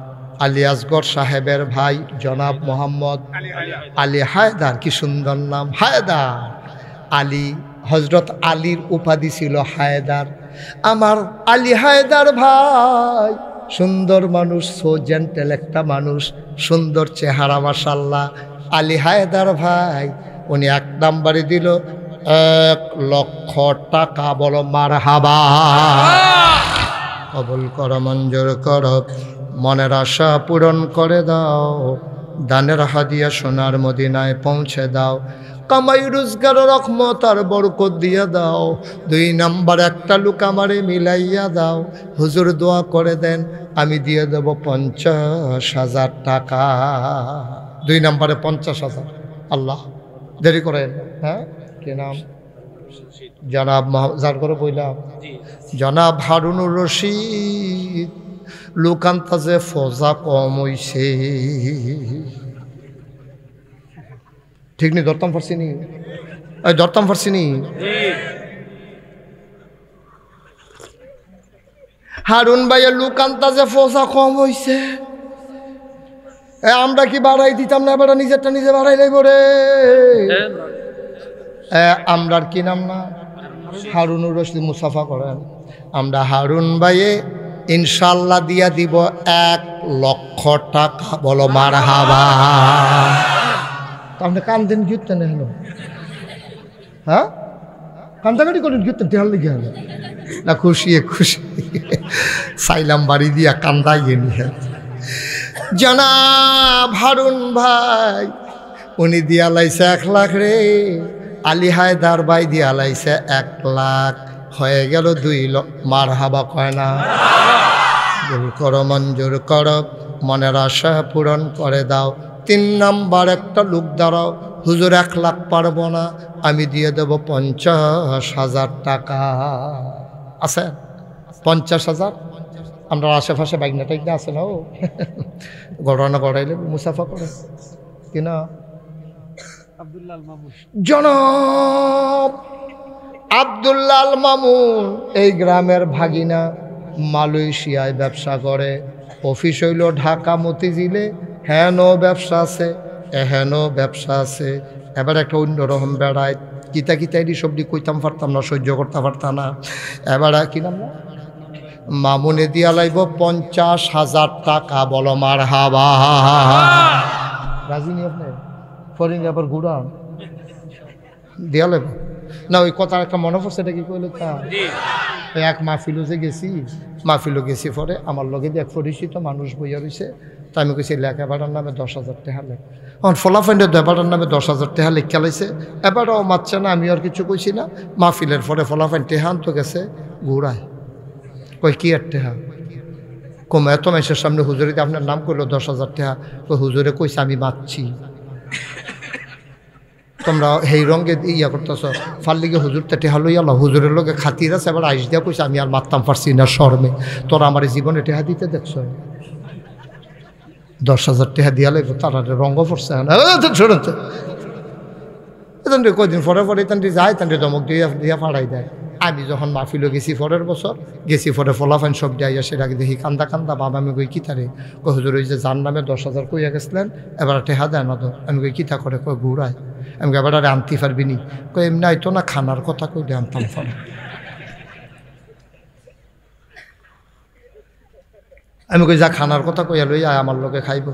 আলিয়াসগড় সাহেবের ভাই জনাব মোহাম্মদ আলী হায়দার, কি সুন্দর নাম হায়দার আলী। হজরত আলীর উপাধি ছিল হায়দার। আমার আলী হায়দার ভাই সুন্দর মানুষ, সো জেন্টেল একটা মানুষ, সুন্দর চেহারা মাশাআল্লাহ। আলী হায়দার ভাই উনি 1 নাম্বারে দিল 1 লক্ষ টাকা। বলো মারহাবা। কবুল করো, মঞ্জুর করো, মনের আশা পূরণ করে দাও, দানের হাদিয়া সোনার মদিনায় পৌঁছে দাও, কামাই রোজগার রহমত আর বরকত দিয়ে দাও। 2 নাম্বার একটা লোক আমারে মিলাইয়া দাও। হুজুর দোয়া করে দেন, আমি দিয়ে দেব 50,000 টাকা। 2 নাম্বারে 50,000। আল্লাহ দেরি করেন। হ্যাঁ, কি নাম? জনাব যার করে বললাম জনাব হারুনুর রশিদ। লোকান্তা যে ফজা কম হইছে, ঠিক নি? ধরতাম পারছিনি, ধরতাম পারছিনি। হারুন ভাইয়ের লোকান্তা যে ফজা কম হইছে, আমরা কি বাড়াই দিতাম না? এবার নিজেরটা নিজে বাড়াই লাইব রে। আমরার কি নাম না? হারুনুর রশিদ। মুসাফা করেন। আমরা হারুন ভাইয়ে ইনশাল্লাহ দিয়া দিব 1 লক্ষ টাকা। বলো মারহাবা। আপনি কান্দেন গিয়েতেন হলো? হ্যাঁ, কান্দাকাটি করেন গিয়েতেন টেহার লেগে হলো না? খুশি খুশি সাইলাম বাড়ি দিয়া কান্দাইয়ে নিয়ে। জনাব হারুন ভাই উনি দিয়া লাইছে 1 লাখ রে। আলী হায়দার ভাই দিয়া লাইছে 1 লাখ। হয়ে গেল 2 লক্ষ। মারহাবা কয় না? বল করো, মঞ্জুর করো, মনের আশা পূরণ করে দাও। 3 নাম্বার একটা লোক দাঁড়াও। হুজুর 1 লাখ পারবো না, আমি দিয়ে দেব 50,000 টাকা। আছে 50,000? আমরা আশেপাশে বাইকনা টাইকনা আছে না? ও ঘটনা ঘটাইলে মুসাফা করে কিনা? জনাব আব্দুল্লাল মামুন এই গ্রামের ভাগিনা, মালয়েশিয়ায় ব্যবসা করে। অফিস হইল ঢাকা মতিঝিলে। হেনও ব্যবসা আছে, এহেনও ব্যবসা আছে। এবার একটা অন্যরকম বেড়ায়, কিতা কিতা এটি সবজি কইতাম পারতাম না, সহ্য করতে পারতাম না। এবার কি নাম না? মামুনে দিয়া লাইব 50,000 টাকা। বলো মারহাবা। রাজি নি আপনি? ফরিং আবার ঘুরা দিয়া লাইব না? ওই কথা একটা মনে পড়ছে, এটা কি কইল তা? এক মাহফিলও যে গেছি, মাহফিলও গেছি, পরে আমার লগে এক পরিচিত মানুষ বইয়া রয়েছে। তা আমি কইছি লেখাপড়ার নামে 10,000 টাকা লেখ। আমার ফলাফাইন্ডের ব্যাপারটার নামে 10,000 টাকা লেখা লাইছে। এবারও মারছে না, আমি আর কিছু কইছি না। মাহফিলের পরে ফলাফাইন টেহান তো গেছে ঘুরায়। কই কি আর টেহা? কম এত মাসের সামনে হুজুরিতে আপনার নাম করলো 10,000 টাকা। তো হুজুরে কইছে আমি মারছি। তোমরা সেই রঙে ইয়া করতেছ ফাল্লিগে হুজুরটা টেহা লই আল্লাহ হুজুরের লোকে খাতির আছে আবার আইস দিয়া কইছে আমি আর মারতাম পারছি না শর্মে তোরা আমার জীবনে টেহা দিতে দেখছ 10,000 টাকা দিয়া লাগবে তারা রঙ পড়ছে শোনেন তো এখান কদিন পরে পরে তান্ডি যায় তান্ডি দমক দিয়া ফাড়াই দেয় আমি যখন মাহফিলও গেছি পরের বছর গেছি পরে ফলাফান সব যাইয়া সেটাকে দেখি কান্দা কান্দা বাবা আমি কই কিতারে কই হুজুর ওই যে যার নামে 10,000 কইয়া গেছিলেন এবার টেহা দেয় না তো আমি কই কিতা করে কই ঘুরায় আমি এবার আরে আনতে পারবি নি কই এমনি আইতো না খানার কথা কইলে আনতাম পারে আমি কই যা খানার কথা কইয়া লই আয় আমার লোকে খাইব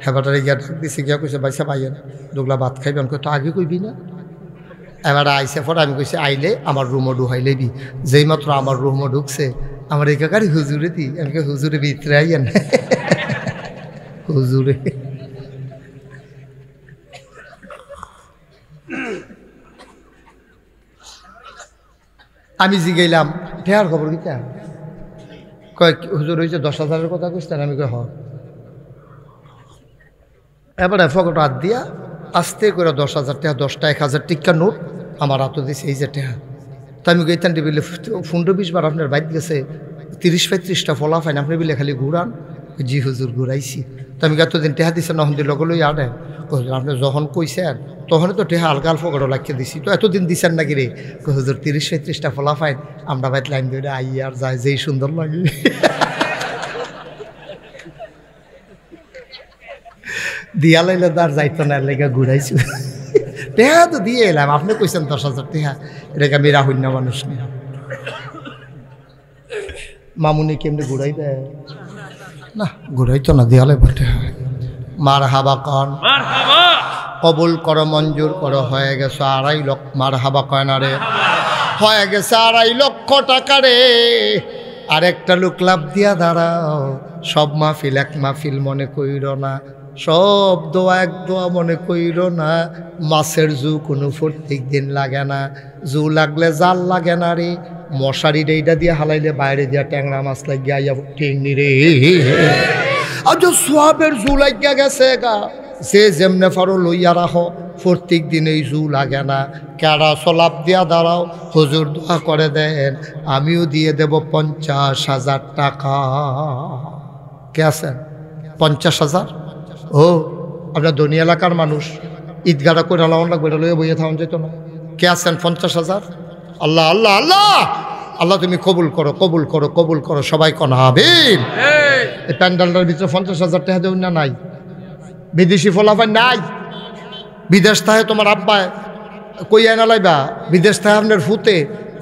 হেবাটারে গিয়া ডাক দিছি গিয়া কইছে বাইসা পাইয়েন দুগলা ভাত খাইবেন কই তো আগে কইবি না এবার আইসে পরে আমি কইছি আইলে আমার রুমও ঢুকাই লেবি যেই মাত্র আমার রুমও ঢুকছে আমার একাকারই হুজুরে দি আমি হুজুরে ভিতরে আইয়েন হুজুরে আমি জিগাইলাম ঠেয়ার খবর কিতা কয় হুজুর হয়েছে 10,000-এর কথা কইছেন আমি কই হ এবারে ফকট হাত দিয়া আস্তে করে 10,000 টাকা 10টা 1,000 টিকা নোট আমার হাতে দিয়েছে এই যে টাকা তো আমি গইতান বিলে 15-20 বার আপনার বাইক গেছে 30-35টা ফলা ফাইন আপনি বিলে খালি ঘুরান জি হুজুর ঘুরাইছি তো আমি এতদিন টেহা দিচ্ছেন না হন্দি লগলই আনে আপনি যখন কইছেন তখনই তো টেহা আলগা ফকটও লাগিয়ে দিছি তো এতদিন দিচ্ছেন নাকি রে হুজুর 30-35টা ফলা ফাইন আমরা বাইক লাইন ধরে আই আর যায় যেই সুন্দর লাগে দিয়া লাইলে তার যাইতো না লেগে ঘুরাইছি টেহা তো দিয়ে এলাম আপনি কইছেন 10,000 টেহা এটাকে আমি রাহুন্য মানুষ নেই মামুনি কেমনি ঘুরাইবে না ঘুরাইতো না দিয়া লাগবে টেহা মার হাবা কন কবুল করো মঞ্জুর করো হয়ে গেছে 2.5 লক্ষ মার হাবা কয় না রে হয়ে গেছে 2.5 লক্ষ টাকা রে আরেকটা লোক লাভ দিয়া দাঁড়াও সব মাহফিল এক মাহফিল মনে কইর না সব দোয়া এক দোয়া মনে কইর না মাছের জু কোনো প্রত্যেক দিন লাগে না জু লাগলে জাল লাগে না রে মশারি এইটা দিয়ে হালাইলে বাইরে দিয়া ট্যাংরা মাছ লাগিয়া আইয়া টেংনি রে আর যে সোয়াবের জু লাগিয়া গেছে গা সে যেমনে ফারো লইয়া রাখো প্রত্যেক দিন এই জু লাগে না কেডা সলাপ দিয়া দাঁড়াও হুজুর দোয়া করে দেন আমিও দিয়ে দেব 50,000 টাকা কে আছেন 50,000 ও আপনার ধনী এলাকার মানুষ ঈদগাটা করে লাউন লাগবে এটা লইয়া বইয়া থাকুন যেত না কে আছেন 50,000 আল্লাহ আল্লাহ আল্লাহ আল্লাহ তুমি কবুল করো কবুল করো কবুল করো সবাই কোন আমিন এই প্যান্ডেলটার ভিতরে 50,000 টাকা দেউন না নাই বিদেশি ফলাফল নাই বিদেশ থাকে তোমার আব্বায় কই এনা লাইবা বিদেশ থাকে আপনার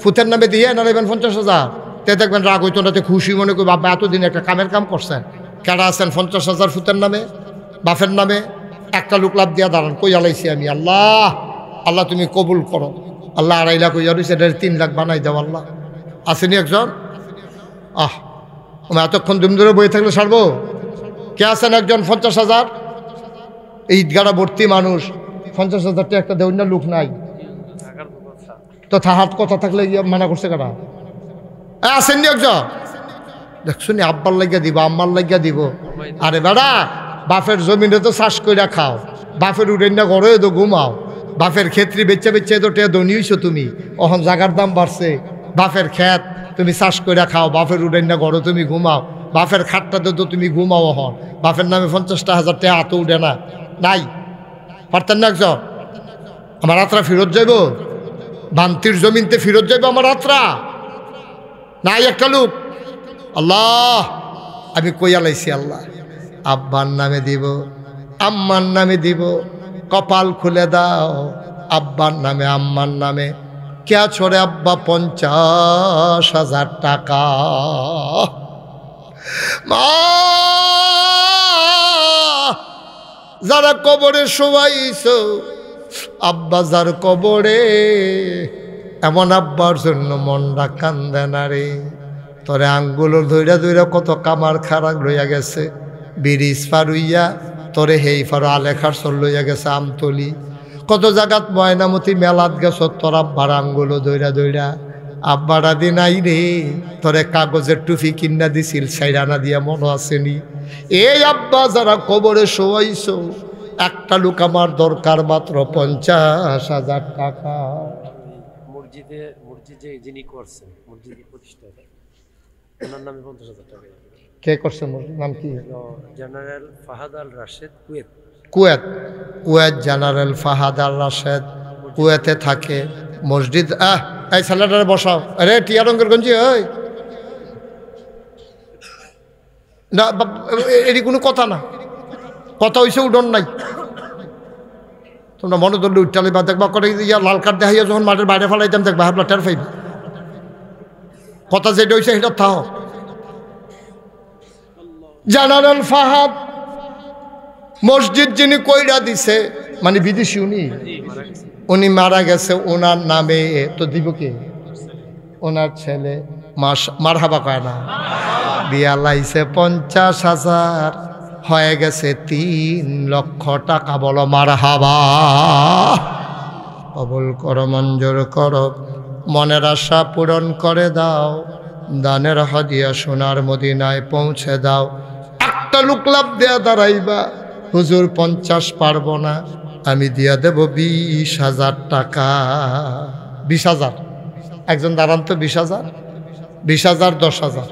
ফুতের নামে দিয়ে এনা লাইবেন 50,000 তে দেখবেন রাগ হইতো না খুশি মনে করি বাবা এতদিন একটা কামের কাম করছেন কেডা আছেন 50,000 ফুতের নামে বাফের নামে একটা লোক লাভ দিয়া দাঁড়ান কই আলাইছি আমি আল্লাহ আল্লাহ তুমি কবুল করো আল্লাহ 2.5 লাখ কইয়া রয়েছে 3 লাখ বানাই দাও আল্লাহ আসেনি একজন আমি এতক্ষণ দুম ধরে বই থাকলে ছাড়বো কে আছেন একজন 50,000 এই ঈদগাড়া ভর্তি মানুষ 50,000 টাকা একটা দেউন না লোক নাই তো হাত কথা থাকলে মানা করছে কারা আসেননি একজন দেখছুনি আব্বার লাগিয়া দিব আম্মার লাগিয়া দিব আরে বেড়া বাপের জমিনে তো চাষ কইরা খাও বাপের উড়েন না ঘরে তো ঘুমাও বাপের ক্ষেত্রে বেচে বেচে তো টেয়া ধনী হইছো তুমি অহন জাগার দাম বাড়ছে বাপের ক্ষেত তুমি চাষ কইরা খাও বাপের উড়েন না ঘরে তুমি ঘুমাও বাপের খাটটাতে তো তুমি ঘুমাও অহন বাপের নামে 50,000 টাকা হাতে উঠে না নাই পারতেন না একজন আমার আত্রা ফেরত যাইব বান্তির জমিনতে ফেরত যাইব আমার আত্রা নাই একটা লোক আল্লাহ আমি কইয়া লাইছি আল্লাহ আব্বার নামে দিব আম্মার নামে দিব কপাল খুলে দাও আব্বার নামে আম্মার নামে কে ছড়ে আব্বা 50,000 টাকা মা যারা কবরে শোয়াইছ আব্বা যার কবরে এমন আব্বার জন্য মনটা কান্দে না রে তোরে আঙ্গুলো ধইরা ধইরা কত কামার খারাপ লইয়া গেছে ব্রিজ পার হইয়া তোরে হেই ফারো আলেখার চল লইয়া গেছে আমতলি কত জায়গাত ময়নামতি মেলাত গেছ তোর আব্বার আঙ্গুলো ধইরা ধইরা আব্বারা দিন আই রে তোরে কাগজের টুপি কিনা দিছিল 4 আনা দিয়া মনে আসেনি এই আব্বা যারা কবরে শোয়াইছ একটা লোক আমার দরকার মাত্র 50,000 টাকা। মসজিদে যিনি করছেন, মসজিদ প্রতিষ্ঠা ওনার নামে 50,000 টাকা। কে করছে? নাম কি? General Fahad Al Rashed, Kuwait. Kuwait, Kuwait general Fahad Al Rashed কুয়েতে থাকে। মসজিদ এই ছেলেটারে বসাও। আরে টিয়া রঙের গঞ্জি, ওই না, এটি কোনো কথা না, কথা হইছে উডন নাই। তোমরা মনে ধরলে উঠালে বা দেখবা করে ইয়া লাল কার্ড দেখাইয়া যখন মাঠের বাইরে ফেলাইতাম দেখবা আপনার টের পাইবা। কথা যেটা হয়েছে সেটা থাও। জেনারেল ফাহাদ মসজিদ যিনি কইরা দিছে, মানে বিদেশি, উনি মারা গেছে। ওনার নামে তো দিব কে? ওনার ছেলে। মারহাবা কয় না? দিয়া লাইছে 50,000, হয়ে গেছে 3 লক্ষ টাকা। বলো মারহাবা। কবুল করো, মঞ্জুর করো, মনের আশা পূরণ করে দাও, দানের হাদিয়া সোনার মদিনায় পৌঁছে দাও। একটা লোক লাভ দেয়া দাঁড়াইবা, হুজুর 50 পারবো না, আমি দিয়া দেব 20,000 টাকা। 20,000 একজন দাঁড়ান তো। 20,000, 20,000, 10,000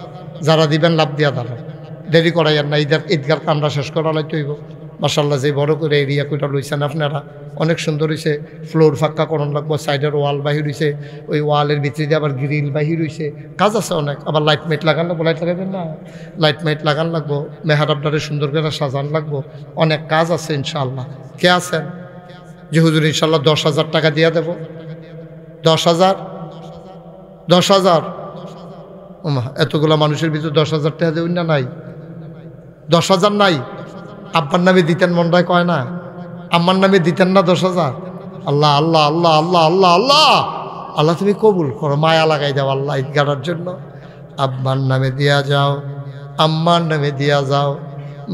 যারা দিবেন লাভ দিয়া দাঁড়ান। দেরি করাইয়ার না, ঈদগার কামরা শেষ করা লাইতে হইব। মাশাল্লাহ, যে বড় করে এরিয়া কইটা লইছেন আপনারা, অনেক সুন্দর হয়েছে। ফ্লোর ফাঁকা করণ লাগবো, সাইডের ওয়াল বাহির হয়েছে, ওই ওয়ালের ভিতরে দিয়ে আবার গ্রিল বাহির হয়েছে, কাজ আছে অনেক। আবার লাইট মাইট লাগান লাগবো। লাইট লাগাবেন না? লাইট মাইট লাগান লাগবো, মেহারাবটারে সুন্দর করে সাজান লাগবো, অনেক কাজ আছে ইনশাআল্লাহ। কে আছেন যে হুজুর ইনশাল্লাহ 10,000 টাকা দিয়ে দেব? 10,000, 10,000। ওমা, এতগুলা মানুষের ভিতরে 10,000 টাকা দেবেন না? নাই 10,000 নাই? আব্বার নামে দিতেন, মনটায় কয় না? আম্মার নামে দিতেন না 10,000? আল্লাহ আল্লাহ আল্লাহ আল্লাহ আল্লাহ আল্লাহ আল্লাহ, তুমি কবুল করো, মায়া লাগাই দাও আল্লাহ ঈদগাহার জন্য। আব্বার নামে দিয়া যাও, আম্মার নামে দিয়া যাও।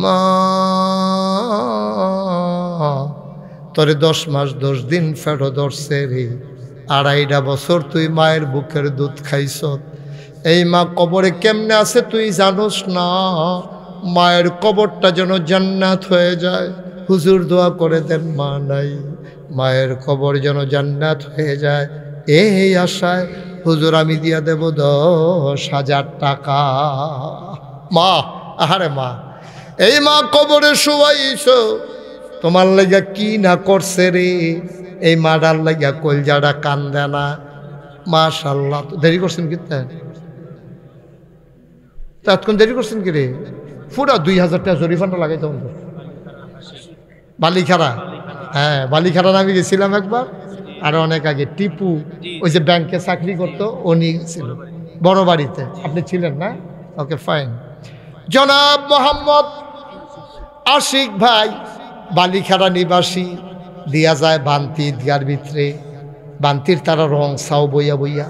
মা তোরে 10 মাস 10 দিন ফেরো ধরছে রে, 2.5 বছর তুই মায়ের বুকের দুধ খাইছ। এই মা কবরে কেমনে আছে তুই জানোস না? মায়ের কবরটা যেন জান্নাত হয়ে যায়। হুজুর দোয়া করে দেন, মা নাই, মায়ের কবর যেন জান্নাত হয়ে যায়। এই আশায় হুজুর আমি দিয়া দেব 10,000 টাকা। মা, আহারে মা, এই মা কবরে শুয়াইছ, তোমার লাগা কি না করছে রে। এই মাডার লাগা কলজাটা কান্দে না? মাশাআল্লাহ। দেরি করছেন কি? এতক্ষণ দেরি করছেন কি রে? পুরা 2,000 টাকা জরিফানা লাগাইতে হবে। বালিখারা, হ্যাঁ বালিখারা আমি গেছিলাম একবার, আর অনেক আগে। টিপু ওই যে ব্যাংকে চাকরি করতো, উনি ছিল বড় বাড়িতে। আপনি ছিলেন না? ওকে, ফাইন। জনাব মোহাম্মদ আশিক ভাই বালিখারা নিবাসী, দিয়া যায় বান্তি ঈদগার ভিতরে। বান্তির তারা রং সাও বইয়া বইয়া,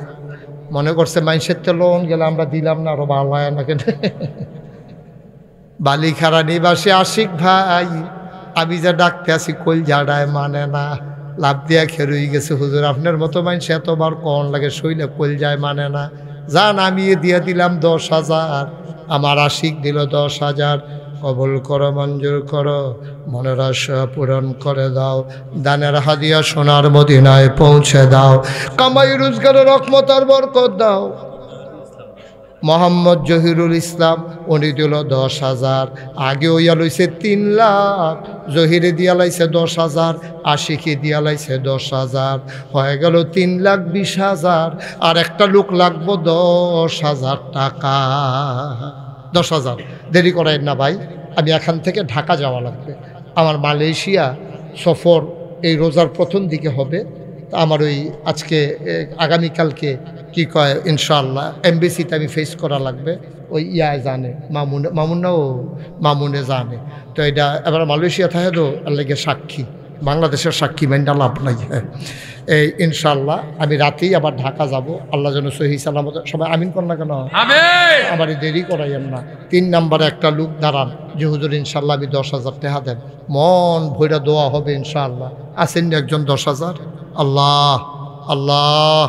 মনে করছে মানুষের তো লোন গেলে আমরা দিলাম না, আরো ভালো হয় না কেন। বালিখারা নিবাসী আশিক ভাই, আমি যা ডাকতে আসি কল জাডায় মানে না, লাভ দিয়া খেরুই গেছে। হুজুর আপনার মতো মানুষ এতবার কন লাগে, শৈলে কল যায় মানে না। যান, আমি দিয়ে দিলাম 10,000, আমার আশিক দিল 10,000। কবুল করো, মঞ্জুর করো, মনের আশা পূরণ করে দাও, দানের হাদিয়া সোনার মদিনায় পৌঁছে দাও, কামাই রোজগারের রহমত আর বরকত দাও। মোহাম্মদ জহিরুল ইসলাম, উনি দিল 10,000। আগে ওইয়া লইছে 3 লাখ, জহিরে দিয়া লাইছে 10,000, আশিকে দিয়া লাইছে 10,000, হয়ে গেল 3,20,000। আর একটা লোক লাগবো 10,000 টাকা। 10,000 দেরি করাই না ভাই, আমি এখান থেকে ঢাকা যাওয়া লাগবে। আমার মালয়েশিয়া সফর এই রোজার প্রথম দিকে হবে। আমার ওই আজকে আগামীকালকে কি কয় ইনশাআল্লাহ এমবিসিতে আমি ফেস করা লাগবে। ওই ইয়ায় জানে, মামুনে জানে। তো এটা এবার মালয়েশিয়া থাকে তো লেগে সাক্ষী, বাংলাদেশের সাক্ষী মেন্ডা লাভ নাই। এই ইনশাআল্লাহ আমি রাতেই আবার ঢাকা যাব। আল্লাহ যেন সহি সালামত, সবাই আমিন কর না কেন? আবার দেরি করাইয়েন না। 3 নম্বরে একটা লোক দাঁড়ান যে হুজুর ইনশাআল্লাহ আমি 10,000 টাকা দেন, মন ভৈরা দোয়া হবে ইনশাআল্লাহ। আসেন একজন 10,000? আল্লাহ আল্লাহ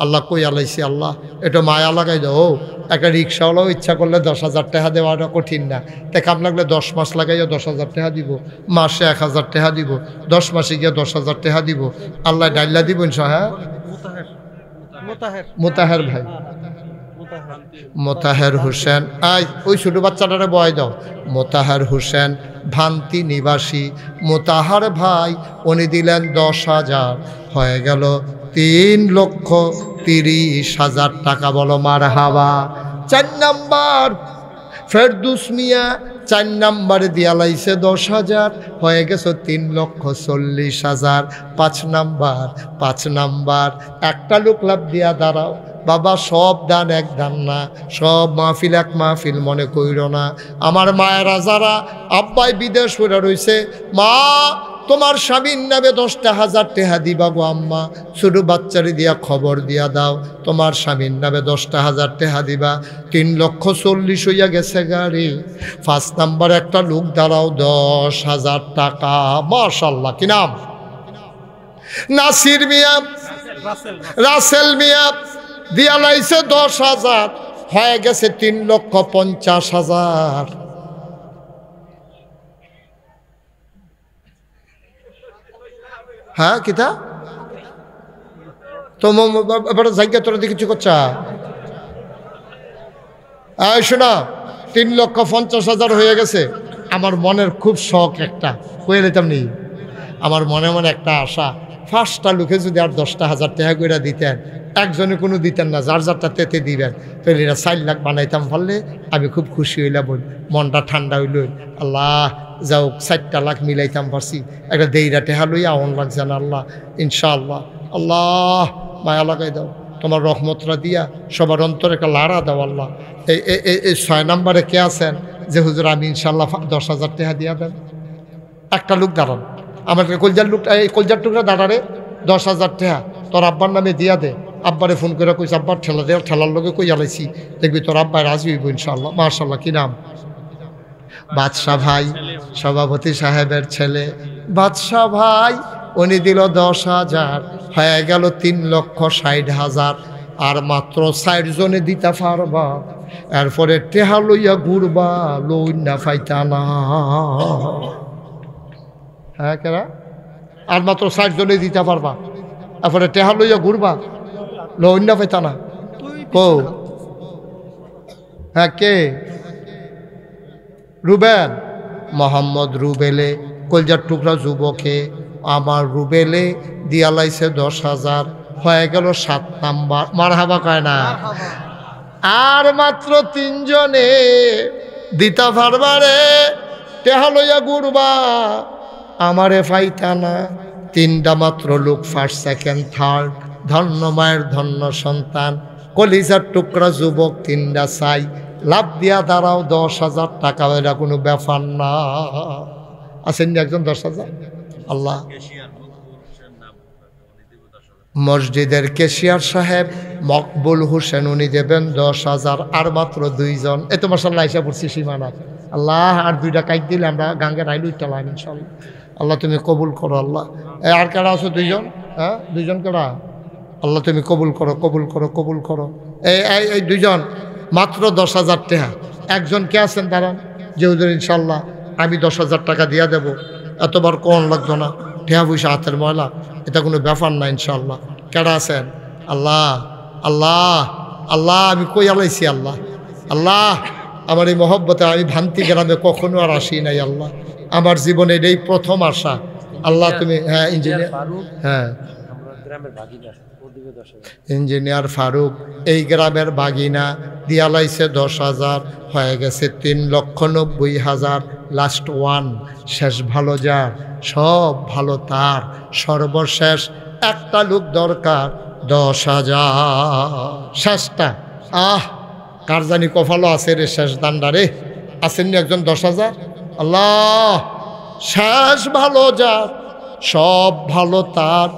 আল্লাহ কই আলাইছি, আল্লাহ এটা মায়া লাগাই দাও। একটা রিক্সাওয়ালাও ইচ্ছা করলে 10,000 টাকা দেওয়াটা কঠিন না। তাই কাম লাগলে 10 মাস লাগাইয়া 10,000 টাকা দিব, মাসে 1,000 টাকা দিব, 10 মাসে গিয়ে 10,000 টাকা দিব, আল্লাহ ডাইল্লা দিব ইনশাআল্লাহ। হ্যাঁ মোতাহের ভাই, মোতাহের হোসেন, আই ওই ছোট বাচ্চাটারে বয় দাও। মোতাহের হোসেন ভান্তি নিবাসী মোতাহার ভাই, উনি দিলেন 10,000, হয়ে গেল 3,30,000 টাকা। বলো মারহাবা। 4 নাম্বার ফেরদুস মিয়া 4 নাম্বারে দিয়া লাইছে 10,000, হয়ে গেছে 3,40,000। 5 নাম্বার একটা লোক লাভ দিয়া দাঁড়াও বাবা, সব দান এক দান না, সব মাহফিল এক মাহফিল মনে কইর না। আমার মায়েরা যারা আব্বাই বিদেশ হয়ে রয়েছে, মা তোমার স্বামীর নামে 10,000 টাকা দিবা গো আম্মা, ছোট বাচ্চারে দিয়া খবর দিয়া দাও তোমার স্বামীর নামে 10,000 টাকা দিবা। 3,40,000 হইয়া গেছে গাড়ি। 5 নাম্বার একটা লোক দাঁড়াও 10,000 টাকা। মাশাআল্লাহ, কি নাম? নাসির মিয়া, রাসেল মিয়া দিয়া লাইছে 10,000, হয়ে গেছে 3,50,000। হ্যাঁ কিতা তো এবার জায়গা তোরা দিয়ে কিছু করছা? শোনা, 3,50,000 হয়ে গেছে। আমার মনের খুব শখ একটা কয়ে নিতাম নি, আমার মনে মনে একটা আশা, 5টা লোকে যদি আর 10,000 টাকা করে দিতেন, একজনে কোনো দিতেন না, যার যারটা তেতে দিবেন, তাহলে এরা 4 লাখ বানাইতাম পারলে আমি খুব খুশি হইলাম, মনটা ঠান্ডা হইল। আল্লাহ যাও 4টা লাখ মিলাইতাম পারছি, একটা দেইরা টেহা লইয়া আমন লাগছে না আল্লাহ। ইনশাআল্লাহ আল্লাহ মায়া লাগাই দাও, তোমার রহমতরা দিয়া সবার অন্তরে একটা লাড়া দাও আল্লাহ। এই 6 নাম্বারে কে আছেন যে হুজুর আমি ইনশাআল্লাহ 10,000 টাকা দিয়া দেন? একটা লোক দাঁড়ান, আমার কলজার লোকটা, এই কলজার টুকরা দাঁড়ারে 10,000 টাকা তোর আব্বার নামে দিয়া দে। আব্বারে ফোন করে কইস আব্বার ঠেলা দে, ঠেলার লোকে কই আলাইছি, দেখবি তোর আব্বাই রাজি হইব ইনশাআল্লাহ। মাশাআল্লাহ, কি নাম? বাদশা ভাই, সভাপতি সাহেবের ছেলে বাদশা ভাই, উনি দিল 10,000, হয়ে গেল 3,60,000। আর মাত্র 60 জনে দিতে পারবা, এরপরে টেহা লইয়া ঘুরবা, লই না পাইতা না। হ্যাঁ কেরা? আর মাত্র 60 জনে দিতে পারবা, এরপরে টেহা লইয়া ঘুরবা, লই না পাইতা না। কো হ্যাঁ কে? রুবেল, মোহাম্মদ রুবেলে, কলজার টুকরা যুবকে আমার রুবেলে দিয়া লাইছে 10,000, হয়ে গেল 7 নাম্বার। মারহাবা কয় না? আর মাত্র 3 জনে দিতা পারবারে, টেহা লইয়া ঘুরবা, আমারে পাইতা না। 3টা মাত্র লোক, 1st, 2nd, 3rd। ধন্য মায়ের ধন্য সন্তান, কলিজার টুকরা যুবক 3টা চাই, লাভ দিয়া দাঁড়াও 10,000 টাকা, এটা কোনো ব্যাপার না। আছেন একজন 10,000? আল্লাহ। মসজিদের কেশিয়ার সাহেব মকবুল হোসেন, উনি দেবেন 10,000। আর মাত্র 2 জন, এ তো মাশাআল্লাহ আইসা পড়ছি সীমানা। আল্লাহ আর 2টা কাইট দিলে আমরা গাঙ্গের আইলু ইটালাম ইনশাআল্লাহ। আল্লাহ তুমি কবুল করো আল্লাহ। আর কারা আছো? 2 জন। হ্যাঁ 2 জন কারা? আল্লাহ তুমি কবুল করো, কবুল করো, কবুল করো। এই 2 জন মাত্র 10,000 টাকা। একজন কে আছেন দাঁড়ান, যে হুজুর ইনশাআল্লাহ আমি 10,000 টাকা দিয়া দেব, এতবার কোন লাগতো না, ঠেয়া পয়সা হাতের ময়লা, এটা কোনো ব্যাপার না ইনশাআল্লাহ। কেডা আছেন? আল্লাহ আল্লাহ আল্লাহ, আমি কই আলাইছি আল্লাহ। আল্লাহ আমার এই মহব্বতে আমি ভান্তি গ্রামে কখনো আর আসি নাই আল্লাহ, আমার জীবনে এটাই প্রথম আসা আল্লাহ। তুমি হ্যাঁ ইঞ্জিনিয়ার, হ্যাঁ ইঞ্জিনিয়ার ফারুক এই গ্রামের বাগিনা দিয়া লাইছে 10,000, হয়ে গেছে 3,90,000। লাস্ট 1, শেষ ভালো যার সব ভালো তার, সর্বশেষ একটা লোক দরকার 10,000। শেষটা কার জানি কপালও আছে রে, শেষ দান্ডারে আসেননি একজন 10,000? আল্লাহ শেষ ভালো যার সব ভালো তার,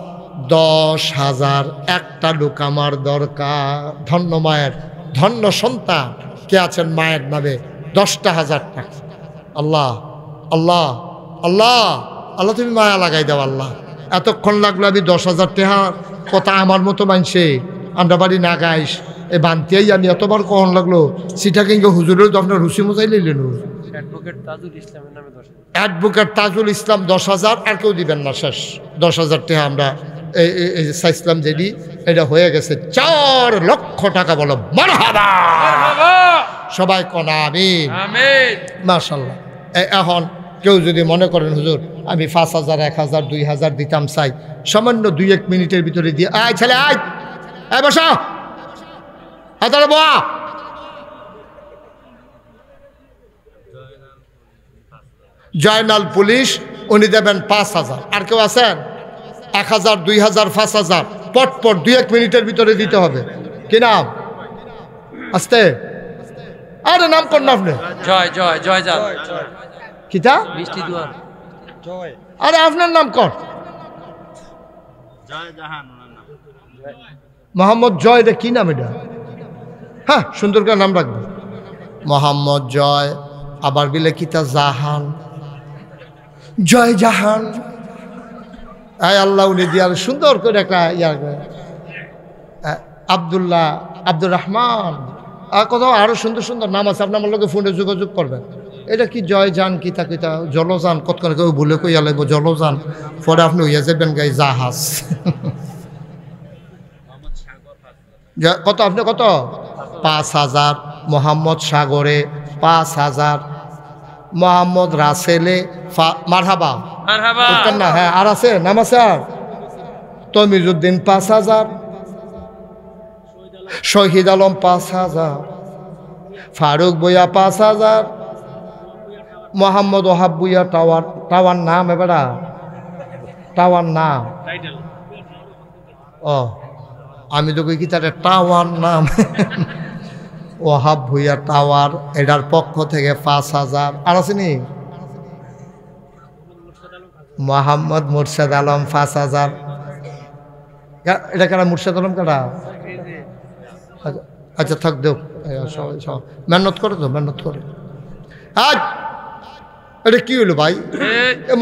10,000 একটা লোক আমার দরকার। ধন্য মায়ের ধন্য সন্তান কে আছেন মায়ের নামে 10,000 টাকা। আল্লাহ আল্লাহ আল্লাহ আল্লাহ, তুমি মায়া লাগাই দাও আল্লাহ। এতক্ষণ লাগলো আমি 10,000 টাকা কথা আমার মতো মানছে, আমরা বাড়ি না গাইস এই বান্তিয়াই আমি এতবার কখন লাগলো সিটা কিংবা হুজুরের তো আপনার রুচি মজাই লইলেন। অ্যাডভোকেট তাজুল ইসলামের নামে 10,000। অ্যাডভোকেট তাজুল ইসলাম 10,000, আর কেউ দিবেন না, শেষ। 10,000 টাকা আমরা এই চাইছিলাম যেটি, এটা হয়ে গেছে 4 লক্ষ টাকা। বলো মারহাবা, সবাই কোনা আমিন, মাশাআল্লাহ। এখন কেউ যদি মনে করেন হুজুর আমি 5,000, 1,000, 2,000 দিতাম চাই, সামান্য 2-1 মিনিটের ভিতরে দিয়ে, আয় ছেলে আয়, আয় বসা, হাতারে বয়া। জয়নাল পুলিশ, উনি দেবেন 5,000। আর কেউ আছেন? 1,000, 2,000, 5,000 পটপট 2-1 মিনিটের ভিতরে দিতে হবে। কি নাম? আস্তে, আরে নাম কোন না আপনি? জয় জয় জয় জান কিতা মিষ্টি দুয়ার জয়। আরে আপনার নাম কোন? জয় জাহান নাম। মোহাম্মদ জয়, এটা কি নাম এটা? হ্যাঁ, সুন্দর করে নাম রাখবেন, মোহাম্মদ জয়। আবার বিলে কিতা জাহান, জয় জাহান। আয় আল্লাহ, উনি দিয়ার সুন্দর করে একটা ইয়ার আব্দুল্লাহ, আব্দুর রহমান, আর কত আরো সুন্দর সুন্দর নাম আছে। আপনি আমার লোকে ফোনে যোগাযোগ করবেন। এটা কি জয় যান, কিতা কিতা জলযান, কত করে কেউ ভুলে কইয়া লাগবো জলযান, পরে আপনি হইয়া যাবেন গাই জাহাজ। কত আপনি কত? 5,000। মোহাম্মদ সাগরে 5,000। মোহাম্মদ রাসেলে মারহাবা না? হ্যাঁ, আর আছে নাম আছে? আর তমিজুদ্দিন 5,000, শহীদ আলম 5,000, ফারুক বইয়া 5,000, মোহাম্মদ ওহাব বইয়া টাওয়ার। টাওয়ার নাম এবারা, টাওয়ার নাম। ও আমি তো কই কি তার টাওয়ার নাম। ওহাব ভুইয়া টাওয়ার, এটার পক্ষ থেকে 5,000। আর আসেনি মোহাম্মদ মুর্শেদ আলম 5,000। এটা কারা? মুর্শেদ আলম কারা? আচ্ছা থাক দেও, মেহনত করে তো, মেহনত করে। আজ এটা কি হইলো ভাই?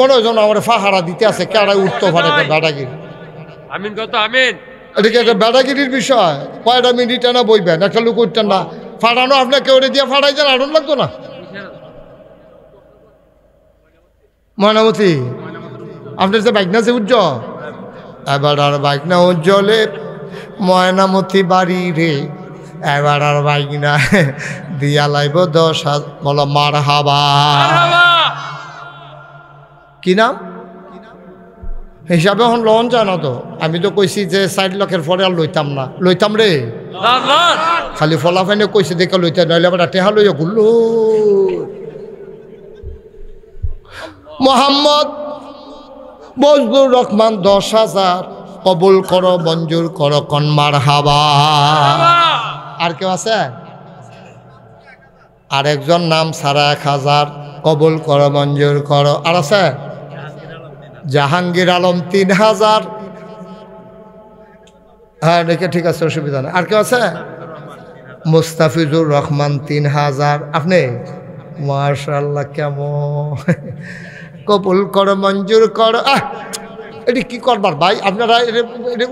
মনে হয় যেন আমার ফাহারা দিতে আছে, কারা উঠতো ফাটা বেড়াগিরি। আমিন কত? আমিন। এটা কি একটা বেড়াগিরির বিষয়? কয়টা মিনিট না বইবেন, একটা লোক উঠতেন না, ফাটানো আপনার কেউ দিয়ে ফাটাই দেন, আড়ন লাগতো না? ময়নামতি আপনার যে বাইক না যে উজ্জ্বল, এবার আর বাইক না উজ্জ্বলে ময়নামতি বাড়ি রে, এবার আর বাইক না দিয়া লাইব 10,000। বলো মারহাবা। কি নাম হিসাবে এখন লোন জানো তো? আমি তো কইছি যে 4 লাখের পরে আর লইতাম না, লইতাম রে, খালি ফলাফাইনে কইছে দেখে লইতে, নইলে আবার টেহা লইয়া ঘুরল। মোহাম্মদ বজলুর রহমান 10,000। কবুল করো, মঞ্জুর করো, কন মারহাবা। আর কেউ আছে? আরেকজন নাম সারা 1,000। কবুল করো, মঞ্জুর করো। আর আছে? জাহাঙ্গীর আলম 3,000। হ্যাঁ দেখে ঠিক আছে, অসুবিধা নেই। আর কেউ আছে? মুস্তাফিজুর রহমান 3,000। আপনি? মাশাআল্লাহ, কেমন কবুল করো, মঞ্জুর করো। এটি কি করবার ভাই আপনারা?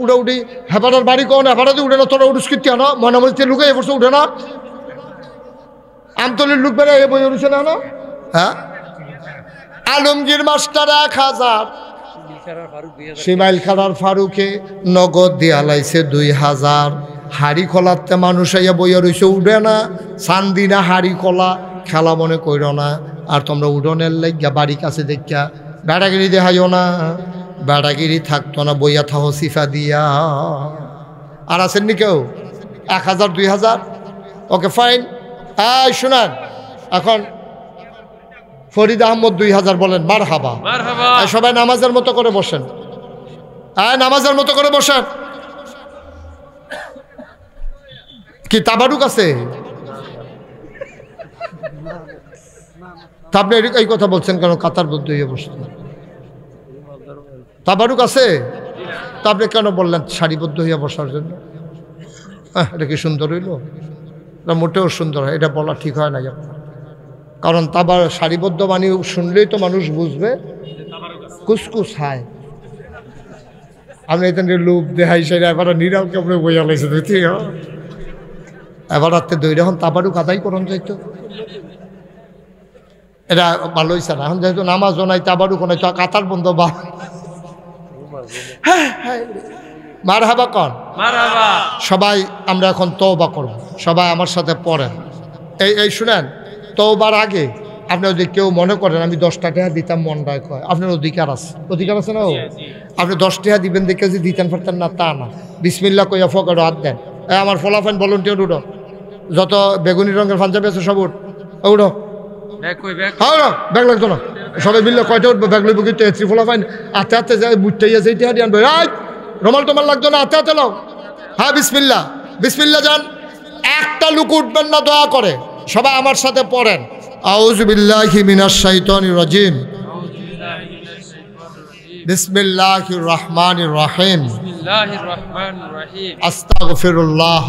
উড়ে উঠি হেপাটার বাড়ি কোন? হেপাটাতে উঠে না, তোরা উঠুস কিতে না, ময়নামতিতে লুকে এ বসে উঠে না, আমতলির লুক বেড়ে এ বই উঠছে না। হ্যাঁ, আলমগীর মাস্টার 1,000। শিমাইল খানার ফারুকে নগদ দিয়া লাইছে 2,000। হাড়ি খোলাতে মানুষ আইয়া বইয়া রইছে, উঠে না। চান্দিনা হাড়ি খোলা খেলা মনে কইর না। আর তোমরা উঠোনের লাগিয়া বাড়ি কাছে দেখিয়া বেড়াগিরি দেখাইও না, বেড়াগিরি থাকতো না, বইয়া থাকো সিফা দিয়া। আর আছেননি কেউ? 1,000, 2,000। Okay fine. এই শুনান, এখন ফরিদ আহমদ 2,000 বলেন মারহাবা। সবাই নামাজের মতো করে বসেন, নামাজের মতো করে বসেন। কি তাবারুক আছে? তা আপনি এই কথা বলছেন কেন? কাতার বদ্ধ হয়ে বসতেন, তাবারুক আছে? তা আপনি কেন বললেন সারিবদ্ধ হইয়া বসার জন্য? এটা কি সুন্দর হইল? এটা মোটেও সুন্দর হয়, এটা বলা ঠিক হয় না আপনার। কারণ তাবার সারিবদ্ধ বাণী শুনলেই তো মানুষ বুঝবে কুসকুস হায়। আপনি এখানে লোভ দেহাই সেটা এবার নিরামকে আপনি বইয়া লাইছে। এবার রাত্রে দৈরে এখন তাবারু কাদাই করন যাইতো এটা ভালো হয়েছে না এখন যেহেতু নামাজও নাই তাবারু কোনো কাতার বন্ধ বা মার হাবা কন সবাই আমরা এখন তওবা করব সবাই আমার সাথে পড়েন এই শুনেন তওবার আগে আপনি যদি কেউ মনে করেন আমি 10টা টাকা দিতাম মনটায় কয় আপনার অধিকার আছে না আপনি 10 টাকা দিবেন দেখে যদি দিতেন পারতেন না তা না বিসমিল্লাহ কইয়া ফকেটে হাত দেন আমার ফলাফাইন ভলেন্টিয়ার উঠো যত বেগুনি রঙের পাঞ্জাবি আছে সব উঠো ব্যাগ লাগতো না সবাই মিললে কয়টা উঠবো ব্যাগ লইব কিন্তু ফলাফাইন হাতে হাতে যায় বুঝতে গিয়েছে এই টেহারি আনবে রমাল টমাল লাগতো না হাতে হাতে লাও হ্যাঁ বিসমিল্লাহ যান একটা লুক উঠবেন না দয়া করে সবাই আমার সাথে পড়েন আউযু বিল্লাহি মিনাশ শাইতানির রাজিম বিসমিল্লাহির রহমানির রহিম আস্তাগফিরুল্লাহ